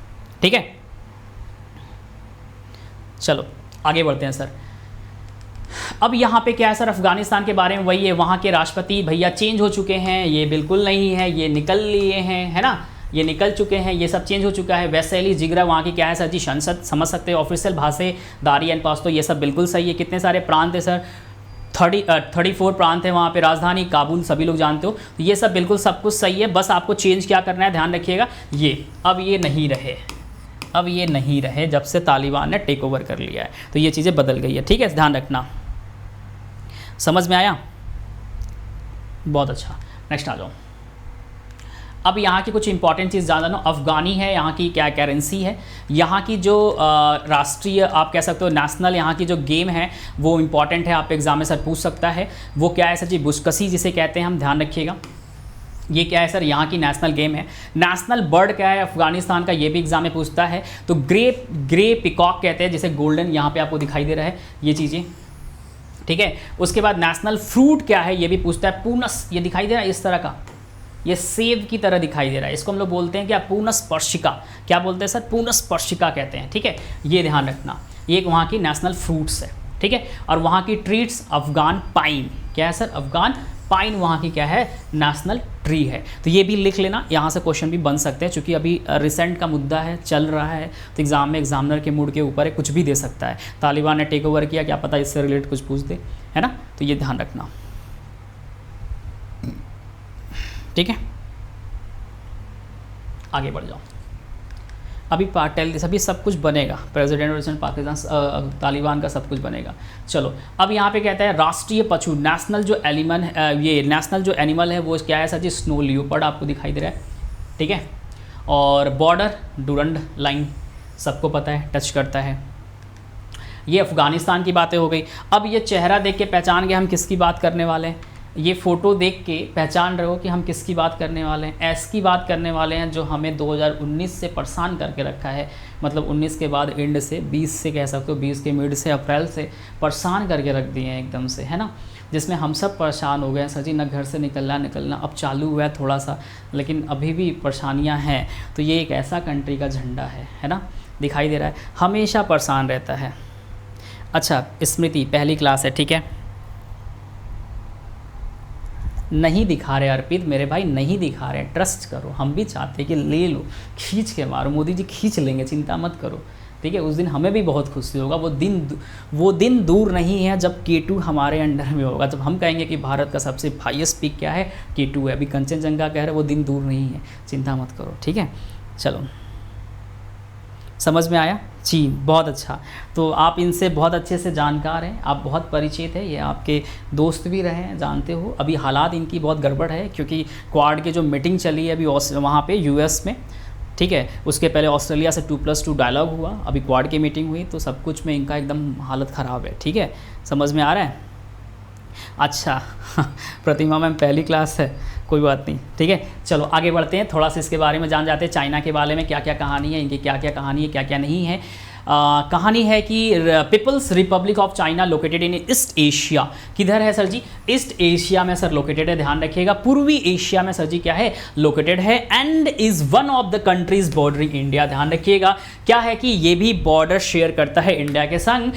ठीक है। चलो आगे बढ़ते हैं सर। अब यहाँ पे क्या है सर, अफगानिस्तान के बारे में वही है, वहाँ के राष्ट्रपति भैया चेंज हो चुके हैं, ये बिल्कुल नहीं है, ये निकल लिए हैं, है ना, ये निकल चुके हैं, ये सब चेंज हो चुका है। वैसेली जिगरा वहाँ की क्या है सर जी, संसद समझ सकते हैं, ऑफिशियल भाषादारी एंड पास, तो ये सब बिल्कुल सही है। कितने सारे प्रांत है सर, 34 प्रांत है वहाँ पे, राजधानी काबुल सभी लोग जानते हो, तो ये सब बिल्कुल सब कुछ सही है। बस आपको चेंज क्या करना है, ध्यान रखिएगा, ये अब ये नहीं रहे, अब ये नहीं रहे जब से तालिबान ने टेक ओवर कर लिया है, तो ये चीज़ें बदल गई है, ठीक है, ध्यान रखना। समझ में आया? बहुत अच्छा, नेक्स्ट आ जाओ। अब यहाँ की कुछ इंपॉर्टेंट चीज़ जान लो। अफ़गानी है, यहाँ की क्या करेंसी है, यहाँ की जो राष्ट्रीय, आप कह सकते हो नेशनल, यहाँ की जो गेम है वो इंपॉर्टेंट है, आप एग्जाम में सर पूछ सकता है। वो क्या है सर जी, बुशकशी जिसे कहते हैं हम, ध्यान रखिएगा। ये क्या है सर, यहाँ की नेशनल गेम है। नेशनल बर्ड क्या है अफगानिस्तान का, ये भी एग्जाम में पूछता है, तो ग्रे पिकॉक कहते हैं, जिसे गोल्डन यहाँ पे आपको दिखाई दे रहा है, ये चीज़ें, ठीक है। उसके बाद नेशनल फ्रूट क्या है, ये भी पूछता है, पूनस, ये दिखाई दे रहा है इस तरह का, ये सेब की तरह दिखाई दे रहा है, इसको हम लोग बोलते हैं क्या, पूनस्पर्शिका, क्या बोलते हैं सर, पूनस्पर्शिका कहते हैं, ठीक है, ये ध्यान रखना। ये वहाँ की नेशनल फ्रूट्स है, ठीक है। और वहाँ की ट्रीट्स, अफगान पाइन, क्या है सर, अफगान पाइन वहाँ की क्या है, नेशनल ट्री है। तो ये भी लिख लेना, यहाँ से क्वेश्चन भी बन सकते हैं, क्योंकि अभी रिसेंट का मुद्दा है, चल रहा है, तो एग्जाम में एग्जामिनर के मूड के ऊपर है, कुछ भी दे सकता है। तालिबान ने टेक ओवर किया, क्या पता इससे रिलेटेड कुछ पूछ दे, है ना, तो ये ध्यान रखना, ठीक है। आगे बढ़ जाओ। अभी सभी सब कुछ बनेगा, प्रेसिडेंट पाकिस्तान, तालिबान का सब कुछ बनेगा। चलो अब यहाँ पे कहता है राष्ट्रीय पशु, नेशनल जो ये नेशनल जो एनिमल है वो क्या है सर जी, स्नो लियोपर्ड आपको दिखाई दे रहा है, ठीक है। और बॉर्डर डूरंड लाइन सबको पता है, टच करता है। ये अफ़गानिस्तान की बातें हो गई। अब ये चेहरा देख के पहचान गए हम किसकी बात करने वाले हैं, ये फ़ोटो देख के पहचान रहे हो कि हम किसकी बात करने वाले हैं। ऐस की बात करने वाले हैं जो हमें 2019 से परेशान करके रखा है, मतलब 19 के बाद एंड से 20 से कह सकते हो, 20 के मिड से अप्रैल से परेशान करके रख दिए हैं एकदम से, है ना, जिसमें हम सब परेशान हो गए हैं। सर जी ना घर से निकलना अब चालू हुआ है थोड़ा सा, लेकिन अभी भी परेशानियां हैं। तो ये एक ऐसा कंट्री का झंडा है ना, दिखाई दे रहा है, हमेशा परेशान रहता है। अच्छा स्मृति पहली क्लास है, ठीक है, नहीं दिखा रहे अर्पित मेरे भाई, नहीं दिखा रहे, ट्रस्ट करो, हम भी चाहते हैं कि ले लो, खींच के मारो, मोदी जी खींच लेंगे, चिंता मत करो, ठीक है। उस दिन हमें भी बहुत खुशी होगा, वो दिन दूर नहीं है जब K2 हमारे अंडर में होगा, जब हम कहेंगे कि भारत का सबसे हाईएस्ट पीक क्या है, K2 है। अभी कंचनजंगा कह रहे, वो दिन दूर नहीं है, चिंता मत करो, ठीक है। चलो समझ में आया जी, बहुत अच्छा। तो आप इनसे बहुत अच्छे से जानकार हैं, आप बहुत परिचित हैं, ये आपके दोस्त भी रहे हैं, जानते हो। अभी हालात इनकी बहुत गड़बड़ है क्योंकि क्वाड की जो मीटिंग चली है अभी वहाँ पे US में, ठीक है, उसके पहले ऑस्ट्रेलिया से 2+2 डायलॉग हुआ, अभी क्वाड की मीटिंग हुई, तो सब कुछ में इनका एकदम हालत ख़राब है, ठीक है, समझ में आ रहा है। अच्छा प्रतिमा मैम पहली क्लास है, कोई बात नहीं, ठीक है। चलो आगे बढ़ते हैं, थोड़ा सा इसके बारे में जान जाते हैं, चाइना के बारे में क्या क्या कहानी है, इनकी क्या क्या कहानी है, क्या क्या नहीं है। कहानी है कि people's republic of China located in east Asia, किधर है सर जी, ईस्ट एशिया में सर लोकेटेड है, ध्यान रखिएगा। पूर्वी एशिया में सर जी क्या है, लोकेटेड है, and is one of the countries bordering India, ध्यान रखिएगा। क्या है कि ये भी बॉर्डर शेयर करता है इंडिया के संग।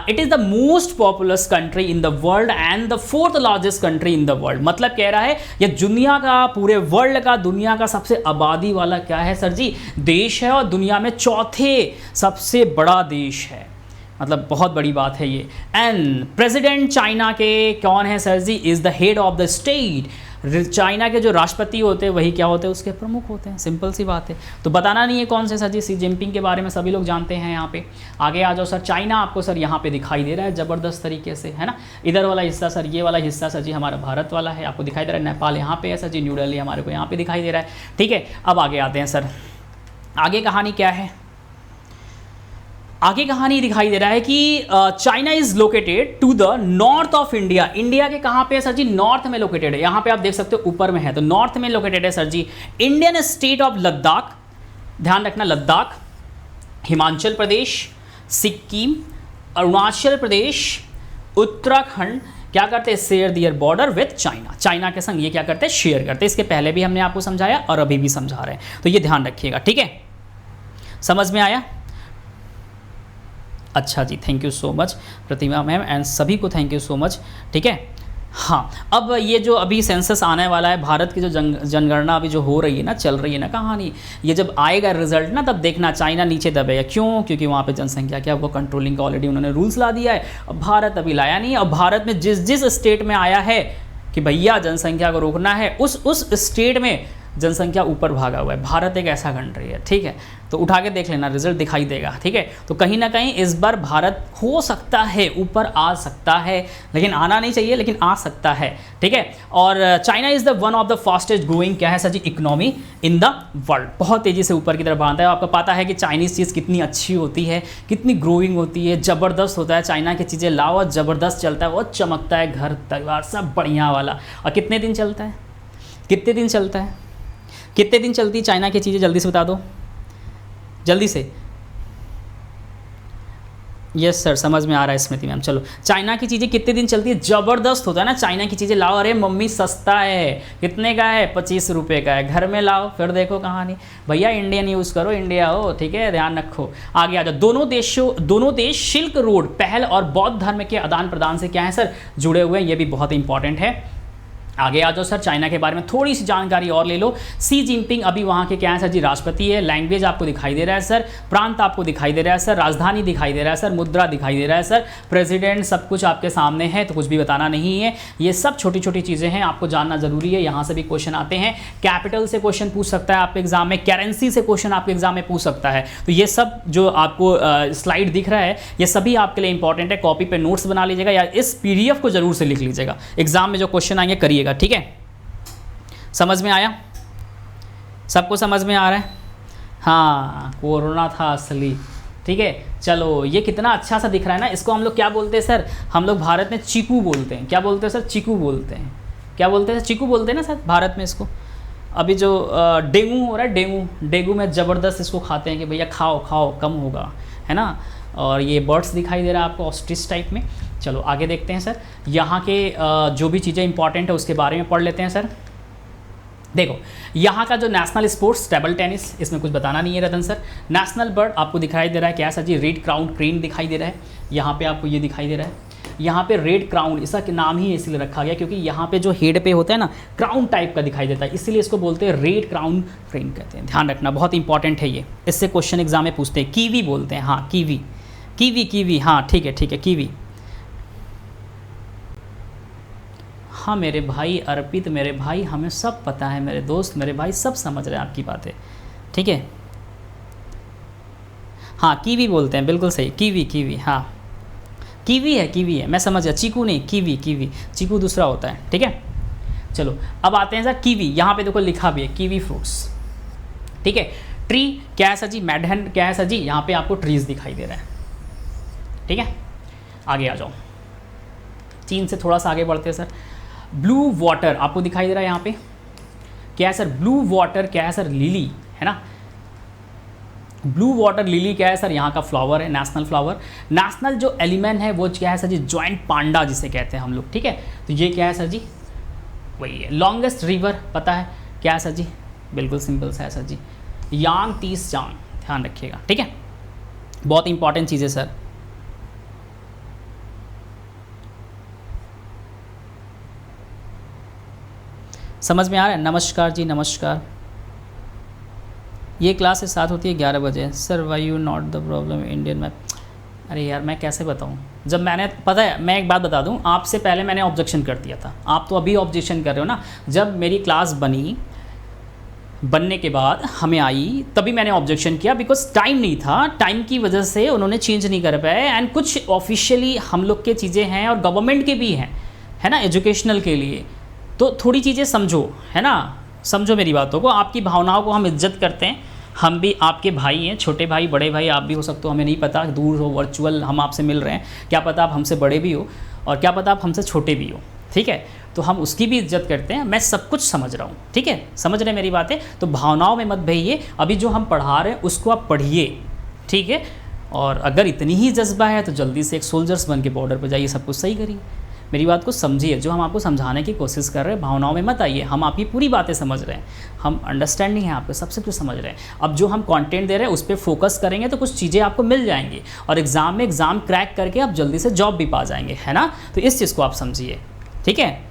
It is the most populous country in the world and the 4th largest country in the world, मतलब कह रहा है ये दुनिया का, पूरे वर्ल्ड का, दुनिया का सबसे आबादी वाला क्या है सर जी, देश है, और दुनिया में 4थे सबसे बड़ा देश है, मतलब बहुत बड़ी बात है ये। एंड प्रेसिडेंट चाइना के कौन है sir ji, is the head of the state. China के जो राष्ट्रपति होते हैं वही क्या होते हैं, उसके प्रमुख होते हैं, सिंपल सी बात है। तो बताना नहीं है कौन से सर जी, शी जिनपिंग के बारे में सभी लोग जानते हैं। यहाँ पे आगे आ जाओ सर, चाइना आपको सर यहाँ पे दिखाई दे रहा है ज़बरदस्त तरीके से, है ना। इधर वाला हिस्सा सर, ये वाला हिस्सा सर जी हमारा भारत वाला है, आपको दिखाई दे रहा है। नेपाल यहाँ पे है सर जी, न्यू दिल्ली हमारे को यहाँ पे दिखाई दे रहा है, ठीक है। अब आगे आते हैं सर, आगे कहानी क्या है, आगे कहानी दिखाई दे रहा है कि China is located to the north of India. India के कहाँ पे है सर जी, नॉर्थ में लोकेटेड है, यहाँ पे आप देख सकते हो ऊपर में है, तो नॉर्थ में लोकेटेड है sir ji. Indian state of Ladakh, ध्यान रखना, लद्दाख, हिमाचल प्रदेश, सिक्किम, अरुणाचल प्रदेश, उत्तराखंड क्या करते हैं, share their border with China, China के संग ये क्या करते हैं, शेयर करते हैं। इसके पहले भी हमने आपको समझाया और अभी भी समझा रहे हैं, तो ये ध्यान रखिएगा, ठीक है, समझ में आया। अच्छा जी, thank you so much Pratima ma'am, and सभी को थैंक यू सो मच, ठीक है। हाँ, अब ये जो अभी सेंसस आने वाला है, भारत की जो जनगणना अभी जो हो रही है ना, चल रही है ना कहानी, ये जब आएगा रिजल्ट ना, तब देखना चाइना नीचे दबेगा। क्यों? क्योंकि वहाँ पे जनसंख्या क्या, वो कंट्रोलिंग का ऑलरेडी उन्होंने रूल्स ला दिया है। अब भारत अभी लाया नहीं है। अब भारत में जिस स्टेट में आया है कि भैया जनसंख्या को रोकना है, उस स्टेट में जनसंख्या ऊपर भागा हुआ है। भारत एक ऐसा कंट्री है, ठीक है, तो उठा के देख लेना, रिजल्ट दिखाई देगा, ठीक है। तो कहीं ना कहीं इस बार भारत हो सकता है ऊपर आ सकता है, लेकिन आना नहीं चाहिए, लेकिन आ सकता है, ठीक है। और China is the one of the fastest growing क्या है sir ji, economy in the world, बहुत तेज़ी से ऊपर की तरफ बढ़ता है। आपको पता है कि चाइनीज़ चीज़ कितनी अच्छी होती है, कितनी ग्रोइंग होती है, ज़बरदस्त होता है। चाइना की चीज़ें लाओ, ज़बरदस्त चलता है, वो चमकता है, घर परिवार सब बढ़िया वाला। और कितने दिन चलता है, कितने दिन चलता है, कितने दिन चलती है चाइना की चीज़ें, जल्दी से बता दो, जल्दी से। यस सर, समझ में आ रहा है स्मृति मैम। चलो, चाइना की चीज़ें कितने दिन चलती है, ज़बरदस्त होता है ना। चाइना की चीज़ें लाओ, अरे मम्मी सस्ता है, कितने का है, 25 रुपये का है, घर में लाओ, फिर देखो कहानी। भैया इंडियन यूज़ करो, इंडिया हो, ठीक है, ध्यान रखो। आगे आ जाओ, दोनों देश सिल्क रोड पहल और बौद्ध धर्म के आदान प्रदान से क्या है सर, जुड़े हुए हैं, ये भी बहुत इंपॉर्टेंट है। आगे आ जाओ सर, चाइना के बारे में थोड़ी सी जानकारी और ले लो। शी जिनपिंग अभी वहाँ के क्या है सर जी, राष्ट्रपति है। लैंग्वेज आपको दिखाई दे रहा है सर, प्रांत आपको दिखाई दे रहा है सर, राजधानी दिखाई दे रहा है सर, मुद्रा दिखाई दे रहा है सर, प्रेसिडेंट, सब कुछ आपके सामने है, तो कुछ भी बताना नहीं है। ये सब छोटी छोटी चीज़ें हैं, आपको जानना जरूरी है। यहाँ से भी क्वेश्चन आते हैं, कैपिटल से क्वेश्चन पूछ सकता है आपके एग्जाम में, करेंसी से क्वेश्चन आपके एग्जाम में पूछ सकता है। तो ये सब जो आपको स्लाइड दिख रहा है, ये सभी आपके लिए इंपॉर्टेंट है। कॉपी पे नोट्स बना लीजिएगा या इस PDF को जरूर से लिख लीजिएगा, एग्जाम में जो क्वेश्चन आएंगे करिएगा, ठीक है। समझ में आया, सबको समझ में आ रहा है, हाँ, कोरोना था असली। ठीक है, चलो ये कितना अच्छा सा दिख रहा है ना। इसको हम लोग क्या बोलते हैं सर? हम लोग भारत में चीकू बोलते हैं। क्या बोलते हैं सर? चीकू बोलते हैं। क्या बोलते हैं? चीकू बोलते हैं ना सर भारत में इसको। अभी जो डेंगू हो रहा है, डेंगू डेंगू में ज़बरदस्त इसको खाते हैं कि भैया खाओ खाओ कम होगा, है ना। और ये बर्ड्स दिखाई दे रहा है आपको ऑस्ट्रिच टाइप में। चलो आगे देखते हैं सर। यहाँ के जो भी चीज़ें इंपॉर्टेंट है उसके बारे में पढ़ लेते हैं सर। देखो यहाँ का जो नेशनल स्पोर्ट्स टेबल टेनिस, इसमें कुछ बताना नहीं है रतन सर। नेशनल बर्ड आपको दिखाई दे रहा है क्या सर जी? रेड क्राउन क्रेन दिखाई दे रहा है। यहाँ पे आपको ये दिखाई दे रहा है। यहाँ पे रेड क्राउन, इसका नाम ही इसलिए रखा गया क्योंकि यहाँ पे जो हेड पे होता है ना क्राउन टाइप का दिखाई देता है, इसीलिए इसको बोलते हैं रेड क्राउन क्रेन कहते हैं। ध्यान रखना, बहुत इंपॉर्टेंट है ये। इससे क्वेश्चन एग्जाम में पूछते हैं। कीवी बोलते हैं, हाँ कीवी, कीवी कीवी, हाँ ठीक है कीवी। हाँ मेरे भाई अर्पित, मेरे भाई हमें सब पता है, मेरे दोस्त मेरे भाई सब समझ रहे हैं आपकी बातें। ठीक है, हाँ कीवी बोलते हैं, बिल्कुल सही, कीवी कीवी, हाँ कीवी है, मैं समझ गया। चीकू नहीं, कीवी कीवी, चीकू दूसरा होता है। ठीक है, चलो अब आते हैं सर कीवी। यहाँ पे देखो लिखा भी है कीवी फ्रूट्स। ठीक है, ट्री क्या है सर जी? मैडहन क्या है सर जी? यहाँ पे आपको ट्रीज दिखाई दे रहा है। ठीक है, आगे आ जाओ। चीन से थोड़ा सा आगे बढ़ते हैं सर। ब्लू वाटर आपको दिखाई दे रहा है यहाँ पे, क्या है सर? ब्लू वाटर क्या है सर? लिली, है ना। ब्लू वाटर लिली क्या है सर? यहाँ का फ्लावर है, नेशनल फ्लावर। नेशनल जो एलिमेंट है वो क्या है सर जी? जॉइंट पांडा जिसे कहते हैं हम लोग। ठीक है, तो ये क्या है सर जी? वही है। लॉन्गेस्ट रिवर पता है क्या है सर जी? बिल्कुल सिंपल सा है सर जी, यांग तीस जांग, ध्यान रखिएगा। ठीक है, बहुत इंपॉर्टेंट चीज़ है सर। समझ में आ रहा है? नमस्कार जी, नमस्कार। ये क्लास से साथ होती है 11 बजे sir. Why you not the problem Indian map? अरे यार मैं कैसे बताऊँ, जब मैंने, पता है मैं एक बात बता दूँ, आपसे पहले मैंने ऑब्जेक्शन कर दिया था। आप तो अभी ऑब्जेक्शन कर रहे हो ना। जब मेरी क्लास बनने के बाद हमें आई तभी मैंने ऑब्जेक्शन किया, बिकॉज टाइम नहीं था। टाइम की वजह से उन्होंने चेंज नहीं कर पाए। एंड कुछ ऑफिशियली हम लोग के चीज़ें हैं और गवर्नमेंट के भी हैं, है ना, एजुकेशनल के लिए। तो थोड़ी चीज़ें समझो, है ना, समझो मेरी बातों को। आपकी भावनाओं को हम इज्जत करते हैं। हम भी आपके भाई हैं, छोटे भाई बड़े भाई आप भी हो सकते हो, हमें नहीं पता, दूर हो, वर्चुअल हम आपसे मिल रहे हैं, क्या पता आप हमसे बड़े भी हो और क्या पता आप हमसे छोटे भी हो। ठीक है, तो हम उसकी भी इज्जत करते हैं। मैं सब कुछ समझ रहा हूँ, ठीक है, समझ रहे हैं मेरी बातें। तो भावनाओं में मत बहिए। अभी जो हम पढ़ा रहे हैं उसको आप पढ़िए, ठीक है। और अगर इतनी ही जज्बा है तो जल्दी से एक सोल्जर्स बन के बॉर्डर पर जाइए, सब कुछ सही करिए। मेरी बात को समझिए। जो हम आपको समझाने की कोशिश कर रहे हैं, भावनाओं में मत आइए। हम आपकी पूरी बातें समझ रहे हैं, हम अंडरस्टैंडिंग है आपको, सबसे कुछ समझ रहे हैं। अब जो हम कंटेंट दे रहे हैं उस पर फोकस करेंगे तो कुछ चीज़ें आपको मिल जाएंगी और एग्जाम में एग्जाम क्रैक करके आप जल्दी से जॉब भी पा जाएंगे, है ना। तो इस चीज़ को आप समझिए, ठीक है।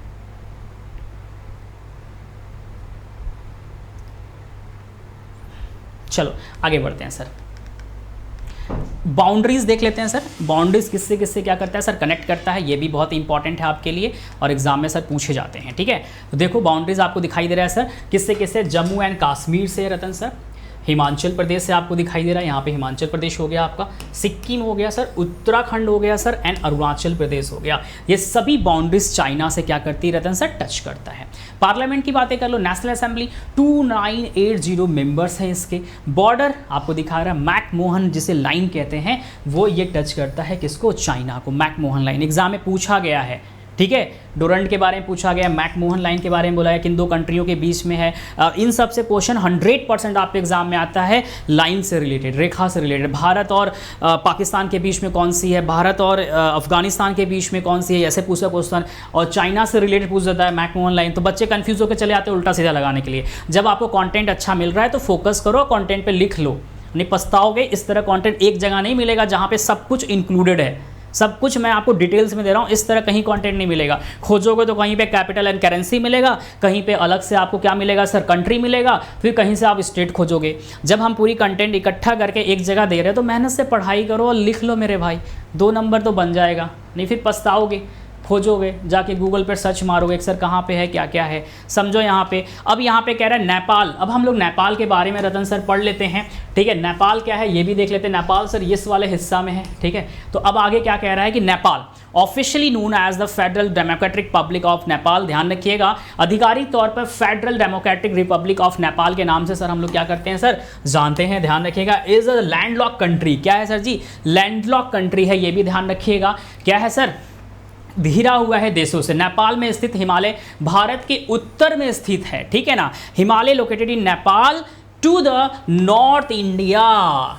चलो आगे बढ़ते हैं सर। बाउंड्रीज देख लेते हैं सर। बाउंड्रीज किससे किससे क्या करता है सर? कनेक्ट करता है। ये भी बहुत इंपॉर्टेंट है आपके लिए और एग्जाम में सर पूछे जाते हैं, ठीक है। तो देखो बाउंड्रीज आपको दिखाई दे रहा है सर, किससे किससे? जम्मू एंड कश्मीर से रतन सर, हिमाचल प्रदेश से आपको दिखाई दे रहा है, यहाँ पे हिमाचल प्रदेश हो गया आपका, सिक्किम हो गया सर, उत्तराखंड हो गया सर, एंड अरुणाचल प्रदेश हो गया। ये सभी बाउंड्रीज चाइना से क्या करती है रतन सर? टच करता है। पार्लियामेंट की बातें कर लो, नेशनल असेंबली 2980 मेंबर्स हैं इसके। बॉर्डर आपको दिखा रहा है मैकमोहन जिसे लाइन कहते हैं, वो ये टच करता है किसको? चाइना को। मैकमोहन लाइन एग्जाम में पूछा गया है, ठीक है। डोरंट के बारे में पूछा गया, मैकमोहन लाइन के बारे में बोला है, किन दो कंट्रियों के बीच में है। इन सब से क्वेश्चन 100% आपके एग्जाम में आता है, लाइन से रिलेटेड, रेखा से रिलेटेड। भारत और पाकिस्तान के बीच में कौन सी है, भारत और अफगानिस्तान के बीच में कौन सी है, ऐसे पूछा क्वेश्चन। और चाइना से रिलेटेड पूछ देता है मैकमोहन लाइन, तो बच्चे कन्फ्यूज होकर चले आते हैं उल्टा सीधा लगाने के लिए। जब आपको कॉन्टेंट अच्छा मिल रहा है तो फोकस करो, कॉन्टेंट पर लिख लो, नहीं पछताओगे। इस तरह कॉन्टेंट एक जगह नहीं मिलेगा जहाँ पे सब कुछ इंक्लूडेड है, सब कुछ मैं आपको डिटेल्स में दे रहा हूँ। इस तरह कहीं कंटेंट नहीं मिलेगा। खोजोगे तो कहीं पे कैपिटल एंड करेंसी मिलेगा, कहीं पे अलग से आपको क्या मिलेगा सर? कंट्री मिलेगा, फिर कहीं से आप स्टेट खोजोगे। जब हम पूरी कंटेंट इकट्ठा करके एक जगह दे रहे हैं तो मेहनत से पढ़ाई करो और लिख लो मेरे भाई, 2 नंबर तो बन जाएगा, नहीं फिर पछताओगे। खोजोगे, जाके गूगल पर सर्च मारोगे सर कहाँ पे है, क्या क्या है, समझो यहाँ पे। अब यहाँ पे कह रहा है नेपाल। अब हम लोग नेपाल के बारे में रतन सर पढ़ लेते हैं, ठीक है। नेपाल क्या है ये भी देख लेते हैं। नेपाल सर इस वाले हिस्सा में है, ठीक है। तो अब आगे क्या कह रहा है कि Nepal officially known as the federal democratic republic of Nepal, ध्यान रखिएगा, आधिकारिक तौर पर federal democratic republic of Nepal के नाम से सर हम लोग क्या करते हैं सर, जानते हैं, ध्यान रखिएगा। इज अ लैंडलॉक कंट्री, क्या है सर जी, लैंडलॉक कंट्री है, ये भी ध्यान रखिएगा। क्या है सर, घिरा हुआ है देशों से। नेपाल में स्थित हिमालय भारत के उत्तर में स्थित है, ठीक है ना। Himalaya located in Nepal to the north India,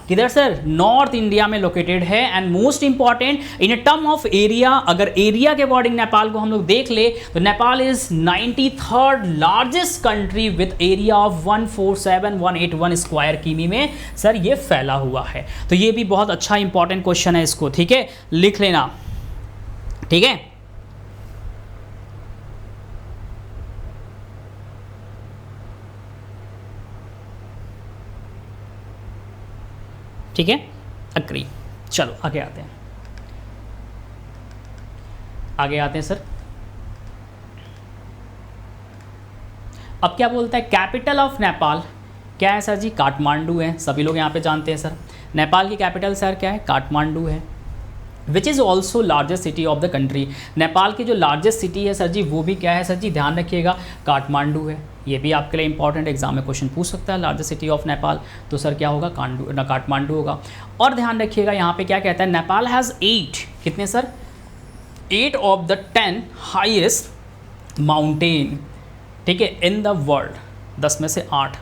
किधर सर, नॉर्थ इंडिया में लोकेटेड है। And most important in term of area, अगर एरिया के अकॉर्डिंग नेपाल को हम लोग देख ले तो Nepal is 93rd largest country with area of 147181 square किमी में सर ये फैला हुआ है। तो ये भी बहुत अच्छा इंपॉर्टेंट क्वेश्चन है, इसको ठीक है लिख लेना, ठीक है। ठीक है, अग्री। चलो आगे आते हैं, आगे आते हैं सर। अब क्या बोलता है, कैपिटल ऑफ नेपाल क्या है सर जी, काठमांडू है, सभी लोग यहाँ पे जानते हैं सर। नेपाल की कैपिटल सर क्या है, काठमांडू है। Which is also largest city of the country, Nepal की जो लार्जेस्ट सिटी है सर जी वो भी क्या है सर जी, ध्यान रखिएगा, काठमांडू है। ये भी आपके लिए इंपॉर्टेंट एग्जाम में क्वेश्चन पूछ सकता है, लार्जेस्ट सिटी ऑफ नेपाल, तो सर क्या होगा, काठमांडू होगा। और ध्यान रखिएगा यहाँ पे क्या कहता है, नेपाल हैज़ 8, कितने sir, 8 of the 10 highest mountain, ठीक है, इन द वर्ल्ड, 10 में से 8,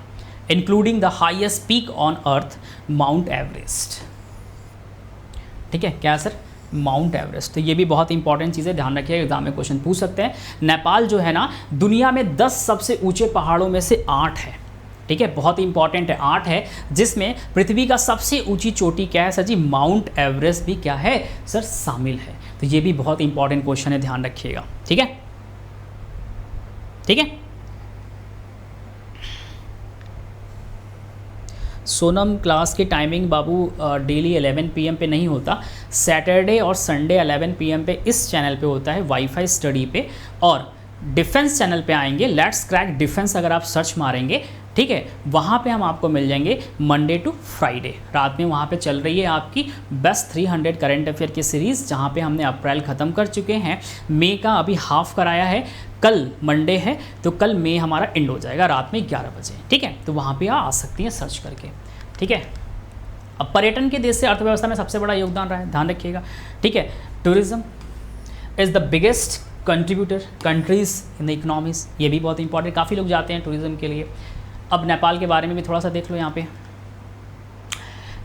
including the highest peak on earth mount Everest, ठीक है, क्या सर, माउंट एवरेस्ट। तो ये भी बहुत इंपॉर्टेंट चीज़ है, ध्यान रखिए, एग्जाम में क्वेश्चन पूछ सकते हैं। नेपाल जो है ना दुनिया में 10 सबसे ऊंचे पहाड़ों में से 8 है, ठीक है, बहुत इंपॉर्टेंट है, 8 है, जिसमें पृथ्वी का सबसे ऊंची चोटी क्या है सर जी, माउंट एवरेस्ट भी क्या है सर, शामिल है। तो ये भी बहुत इंपॉर्टेंट क्वेश्चन है, ध्यान रखिएगा, ठीक है, ठीक है। सोनम क्लास की टाइमिंग बाबू डेली 11 PM पे नहीं होता, सैटरडे और संडे 11 PM पे इस चैनल पे होता है, वाईफाई स्टडी पे। और डिफेंस चैनल पे आएंगे, लेट्स क्रैक डिफेंस अगर आप सर्च मारेंगे, ठीक है, वहाँ पे हम आपको मिल जाएंगे मंडे टू फ्राइडे रात में। वहाँ पे चल रही है आपकी बेस्ट 300 करंट अफेयर की सीरीज़, जहाँ पे हमने अप्रैल ख़त्म कर चुके हैं, मई का अभी हाफ कराया है, कल मंडे है तो कल मई हमारा एंड हो जाएगा रात में 11 बजे, ठीक है। तो वहाँ पे आ सकती हैं सर्च करके, ठीक है। अब पर्यटन के देश से अर्थव्यवस्था में सबसे बड़ा योगदान रहा है, ध्यान रखिएगा, ठीक है। Tourism is the biggest contributor countries in the economies, ये भी बहुत इंपॉर्टेंट, काफ़ी लोग जाते हैं टूरिज्म के लिए। अब नेपाल के बारे में भी थोड़ा सा देख लो यहाँ पे।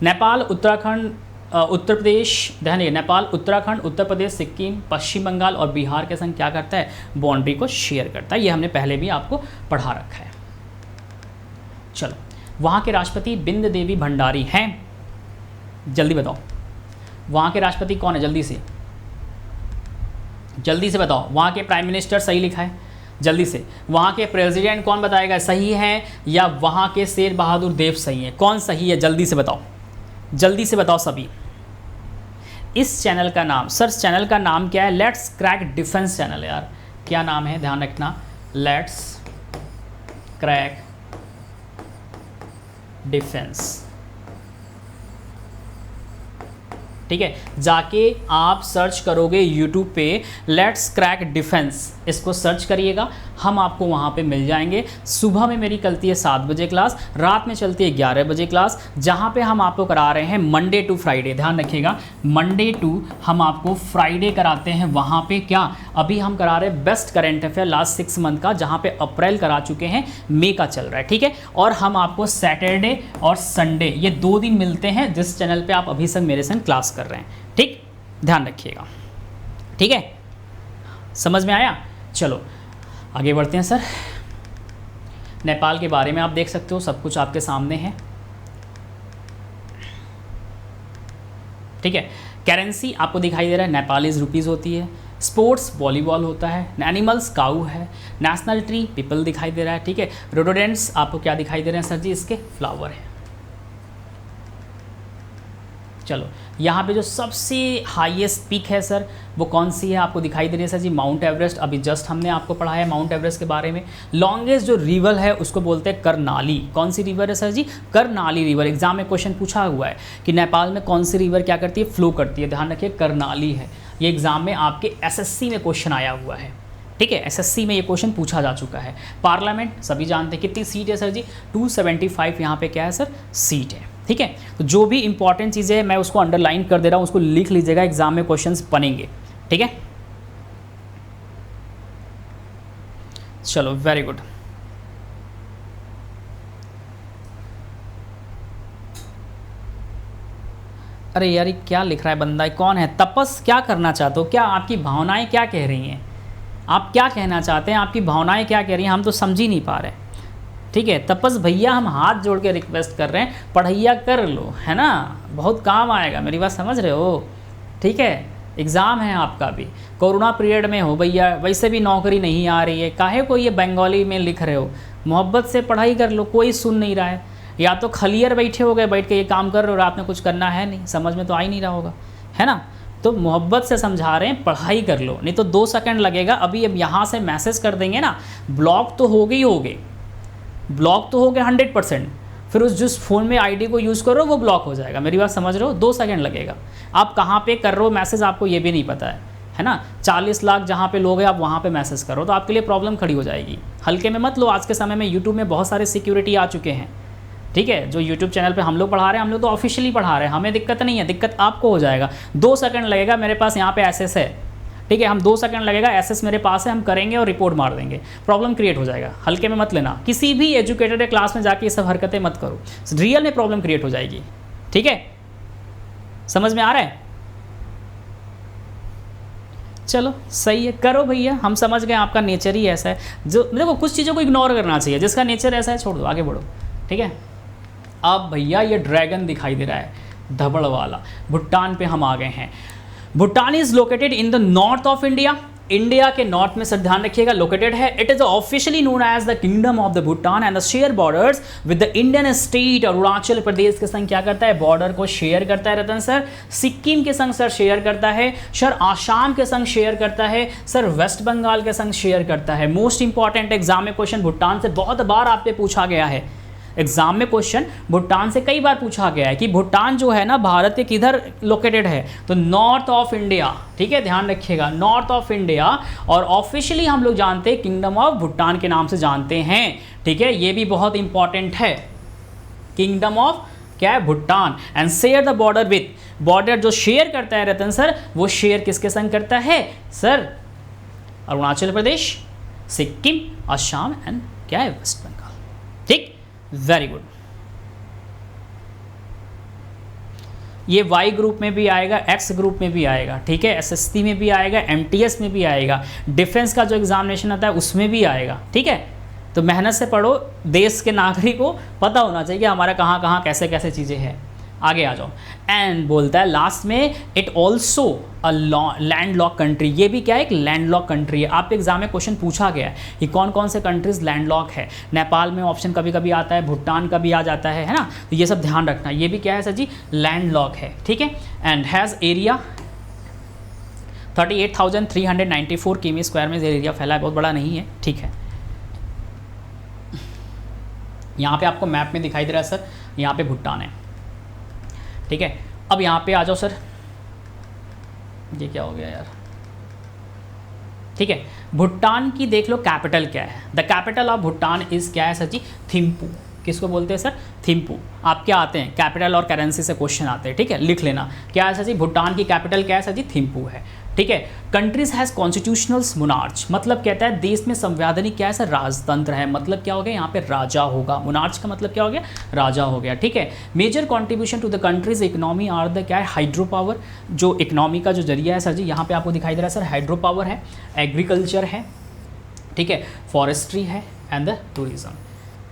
नेपाल, उत्तराखंड, उत्तर प्रदेश, ध्यान रखिए, नेपाल, उत्तराखंड, उत्तर प्रदेश, सिक्किम, पश्चिम बंगाल और बिहार के संग क्या करता है, बाउंड्री को शेयर करता है। ये हमने पहले भी आपको पढ़ा रखा है। चलो, वहाँ के राष्ट्रपति बिंद देवी भंडारी हैं, जल्दी बताओ वहाँ के राष्ट्रपति कौन है, जल्दी से बताओ। वहाँ के प्राइम मिनिस्टर, सही लिखा है, जल्दी से। वहाँ के प्रेसिडेंट कौन बताएगा, सही है या वहाँ के शेर बहादुर देव सही है, कौन सही है, जल्दी से बताओ सभी। इस चैनल का नाम, सर चैनल का नाम क्या है, लेट्स क्रैक डिफेंस चैनल। यार क्या नाम है, ध्यान रखना, लेट्स क्रैक डिफेंस, ठीक है। जाके आप सर्च करोगे यूट्यूब पे लेट्स क्रैक डिफेंस, इसको सर्च करिएगा, हम आपको वहाँ पे मिल जाएंगे। सुबह में मेरी चलती है 7 बजे क्लास, रात में चलती है 11 बजे क्लास, जहाँ पे हम आपको करा रहे हैं मंडे टू फ्राइडे, ध्यान रखिएगा, मंडे टू हम आपको फ्राइडे कराते हैं। वहाँ पे क्या, अभी हम करा रहे हैं best current affair last 6 month का, जहाँ पे अप्रैल करा चुके हैं, मई का चल रहा है, ठीक है। और हम आपको सैटरडे और संडे ये 2 दिन मिलते हैं, जिस चैनल पर आप अभी संग मेरे संग क्लास कर रहे हैं, ठीक, ध्यान रखिएगा, ठीक है, समझ में आया। चलो आगे बढ़ते हैं सर। नेपाल के बारे में आप देख सकते हो, सब कुछ आपके सामने है, ठीक है। करेंसी आपको दिखाई दे रहा है, नेपालीज रुपीज़ होती है। स्पोर्ट्स वॉलीबॉल होता है। एनिमल्स काऊ है। नेशनल ट्री पीपल दिखाई दे रहा है, ठीक है। रोडोडेंट्स आपको क्या दिखाई दे रहे हैं सर जी, इसके फ्लावर है। चलो, यहाँ पे जो सबसे हाईएस्ट पीक है सर वो कौन सी है, आपको दिखाई दे रही है सर जी, माउंट एवरेस्ट। अभी जस्ट हमने आपको पढ़ाया माउंट एवरेस्ट के बारे में। लॉन्गेस्ट जो रिवर है उसको बोलते हैं करनाली। कौन सी रिवर है सर जी, करनाली रिवर। एग्जाम में क्वेश्चन पूछा हुआ है कि नेपाल में कौन सी रिवर क्या करती है, फ्लो करती है, ध्यान रखिए करनाली है। ये एग्जाम में आपके एसएससी में क्वेश्चन आया हुआ है, ठीक है, एसएससी में ये क्वेश्चन पूछा जा चुका है। पार्लियामेंट सभी जानते हैं, कितनी सीट है सर जी, 275 यहाँ पे क्या है सर, सीट है, ठीक है। तो जो भी इंपॉर्टेंट चीज़ें हैं मैं उसको अंडरलाइन कर दे रहा हूँ, उसको लिख लीजिएगा, एग्जाम में क्वेश्चंस बनेंगे, ठीक है। चलो वेरी गुड। अरे यार ये क्या लिख रहा है बंदा, कौन है, तपस, क्या करना चाहते हो, क्या आपकी भावनाएं क्या कह रही हैं, आप क्या कहना चाहते हैं, आपकी भावनाएं क्या कह रही हैं, हम तो समझ ही नहीं पा रहे, ठीक है। तपस भैया हम हाथ जोड़ के रिक्वेस्ट कर रहे हैं, पढ़ैया कर लो, है ना, बहुत काम आएगा, मेरी बात समझ रहे हो, ठीक है। एग्ज़ाम है आपका भी, कोरोना पीरियड में हो भैया, वैसे भी नौकरी नहीं आ रही है, काहे को ये बंगाली में लिख रहे हो, मोहब्बत से पढ़ाई कर लो, कोई सुन नहीं रहा है, या तो खलियर बैठे हो गए, बैठ के ये काम कर रहे हो, रात में कुछ करना है नहीं, समझ में तो आ ही नहीं रहा होगा, है ना। तो मोहब्बत से समझा रहे हैं, पढ़ाई कर लो, नहीं तो 2 सेकंड लगेगा। अभी अब यहाँ से मैसेज कर देंगे ना, ब्लॉक तो हो गई होगे, ब्लॉक तो हो गया 100%, फिर उस जिस फ़ोन में आईडी को यूज़ करो वो ब्लॉक हो जाएगा, मेरी बात समझ रहे हो, 2 सेकंड लगेगा। आप कहाँ पे कर रहे हो मैसेज आपको ये भी नहीं पता है ना। 40 लाख जहाँ पे लोग हैं आप वहाँ पे मैसेज करो तो आपके लिए प्रॉब्लम खड़ी हो जाएगी। हल्के में मत लो, आज के समय में यूट्यूब में बहुत सारे सिक्योरिटी आ चुके हैं, ठीक है। जो यूट्यूब चैनल पे हम लोग पढ़ा रहे हैं, हम लोग तो ऑफिशियली पढ़ा रहे हैं, हमें दिक्कत नहीं है, दिक्कत आपको हो जाएगा। 2 सेकंड लगेगा, मेरे पास यहाँ पे एसएस है, ठीक है, हम 2 सेकंड लगेगा, एसएस मेरे पास है, हम करेंगे और रिपोर्ट मार देंगे, प्रॉब्लम क्रिएट हो जाएगा। हल्के में मत लेना, किसी भी एजुकेटेड क्लास में जाके ये सब हरकतें मत करो, रियल में प्रॉब्लम क्रिएट हो जाएगी, ठीक है, समझ में आ रहा है। चलो सही है, करो भैया, हम समझ गए आपका नेचर ही ऐसा है। जो देखो कुछ चीज़ों को इग्नोर करना चाहिए, जिसका नेचर ऐसा है छोड़ दो, आगे बढ़ो, ठीक है। अब भैया ये ड्रैगन दिखाई दे रहा है धबड़ वाला, भूटान पे हम आ गए हैं। Bhutan is located in the north of India, India के नॉर्थ में सर ध्यान रखिएगा लोकेटेड है। It is officially known as the kingdom of the Bhutan and the share borders with the Indian state. Arunachal Pradesh के संग क्या करता है, बॉर्डर को शेयर करता है रतन सर। सिक्किम के संग सर शेयर करता है सर, आसाम के संग शेयर करता है सर, वेस्ट बंगाल के संग शेयर करता है। मोस्ट इंपॉर्टेंट एग्जाम में क्वेश्चन भूटान से बहुत बार आपसे पूछा गया है, एग्जाम में क्वेश्चन भूटान से कई बार पूछा गया है कि भूटान जो है ना भारत के किधर लोकेटेड है, तो नॉर्थ ऑफ इंडिया, ठीक है, ध्यान रखिएगा नॉर्थ ऑफ इंडिया। और ऑफिशियली हम लोग जानते हैं किंगडम ऑफ भूटान के नाम से जानते हैं, ठीक है, ये भी बहुत इंपॉर्टेंट है, किंगडम ऑफ क्या है, Bhutan. And share the border with, border जो शेयर करता है रतन सर, वो शेयर किसके संग करता है सर, अरुणाचल प्रदेश, सिक्किम, असम एंड क्या है, वेस्ट बंगाल, ठीक, वेरी गुड। ये वाई ग्रुप में भी आएगा, एक्स ग्रुप में भी आएगा, ठीक है, एसएससी में भी आएगा, एमटीएस में भी आएगा, डिफेंस का जो एग्जामिनेशन आता है उसमें भी आएगा, ठीक है। तो मेहनत से पढ़ो, देश के नागरिक को पता होना चाहिए कि हमारा कहाँ कहाँ कैसे कैसे चीज़ें हैं। आगे आ जाओ। एंड बोलता है लास्ट में, it also a land lock country, ये भी क्या है, एक लैंड लॉक कंट्री है। आपके एग्जाम में क्वेश्चन पूछा गया है कि कौन कौन से कंट्रीज लैंड लॉक है। नेपाल में ऑप्शन कभी कभी आता है, भूटान का भी आ जाता है ना, तो ये सब ध्यान रखना, ये भी क्या है सर जी, लैंड लॉक है, ठीक है। एंड हैज़ एरिया 38,394 किमी स्क्वायर में एरिया फैला है, बहुत बड़ा नहीं है, ठीक है। यहाँ पे आपको मैप में दिखाई दे रहा है सर, यहाँ पे भूटान है, ठीक है। अब यहाँ पे आ जाओ सर, ये क्या हो गया यार, ठीक है। भूटान की देख लो कैपिटल क्या है, the capital of Bhutan is क्या है सर जी, थिम्पू। किसको बोलते हैं सर, थिम्पू। आप क्या आते हैं, कैपिटल और करेंसी से क्वेश्चन आते हैं, ठीक है, लिख लेना क्या है सर जी, भूटान की कैपिटल क्या है सर जी, थिम्पू है, ठीक है। कंट्रीज हैज़ कॉन्स्टिट्यूशनल मोनार्च, मतलब कहता है देश में संवैधानिक क्या है सर, राजतंत्र है, मतलब क्या हो गया, यहाँ पे राजा होगा, मोनार्च का मतलब क्या हो गया, राजा हो गया, ठीक है। Major contribution to the country's economy are the क्या है, हाइड्रो पावर, जो इकोनॉमी का जो जरिया है सर जी, यहाँ पे आपको दिखाई दे रहा है सर, हाइड्रो पावर है, एग्रीकल्चर है, ठीक है, फॉरेस्ट्री है एंड द टूरिज्म,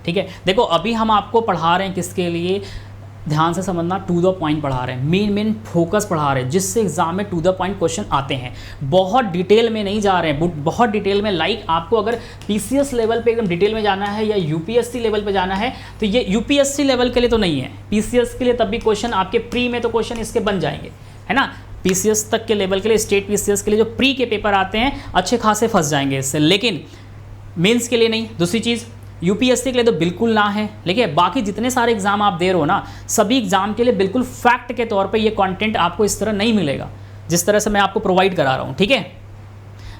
ठीक है। देखो अभी हम आपको पढ़ा रहे हैं किसके लिए, ध्यान से समझना, टू द पॉइंट पढ़ा रहे हैं, मेन फोकस पढ़ा रहे हैं, जिससे एग्जाम में टू द पॉइंट क्वेश्चन आते हैं। बहुत डिटेल में नहीं जा रहे हैं, बहुत डिटेल में। लाइक आपको अगर पीसीएस लेवल पे एकदम डिटेल में जाना है या यूपीएससी लेवल पे जाना है, तो ये यूपीएससी लेवल के लिए तो नहीं है, पीसीएस के लिए तब भी क्वेश्चन आपके प्री में तो क्वेश्चन इसके बन जाएंगे, है ना। पीसीएस तक के लेवल के लिए, स्टेट पीसीएस के लिए जो प्री के पेपर आते हैं अच्छे खासे फंस जाएंगे इससे, लेकिन मेंस के लिए नहीं। दूसरी चीज़, यूपीएससी के लिए तो बिल्कुल ना है, लेकिन बाकी जितने सारे एग्जाम आप दे रहे हो ना, सभी एग्जाम के लिए बिल्कुल फैक्ट के तौर पे ये कंटेंट आपको इस तरह नहीं मिलेगा जिस तरह से मैं आपको प्रोवाइड करा रहा हूँ, ठीक है।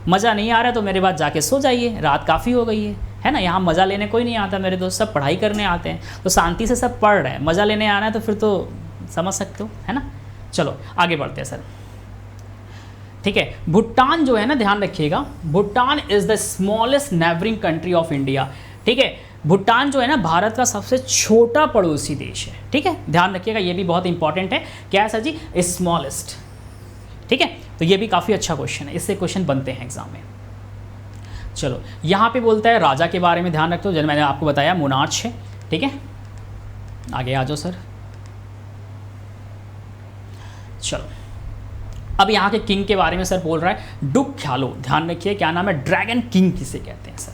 मज़ा नहीं आ रहा है तो मेरे बाद जाके सो जाइए, रात काफ़ी हो गई है ना। यहाँ मज़ा लेने कोई नहीं आता मेरे दोस्त, सब पढ़ाई करने आते हैं, तो शांति से सब पढ़ रहे हैं। मज़ा लेने आना है तो फिर तो समझ सकते हो, है ना। चलो आगे बढ़ते हैं सर, ठीक है। भूटान जो है ना, ध्यान रखिएगा, Bhutan is the smallest neighbouring country of India, ठीक है। भूटान जो है ना भारत का सबसे छोटा पड़ोसी देश है, ठीक है। ध्यान रखिएगा, ये भी बहुत इंपॉर्टेंट है। क्या है सर जी? स्मॉलेस्ट, ठीक है। तो ये भी काफ़ी अच्छा क्वेश्चन है, इससे क्वेश्चन बनते हैं एग्जाम में। चलो यहाँ पे बोलता है राजा के बारे में, ध्यान रखते हो, जैसे मैंने आपको बताया मोनार्च है, ठीक है। आगे आ जाओ सर। चलो अब यहाँ के किंग के बारे में सर बोल रहा है डुक ख्यालो, ध्यान रखिए क्या नाम है, ड्रैगन किंग किसे कहते हैं सर।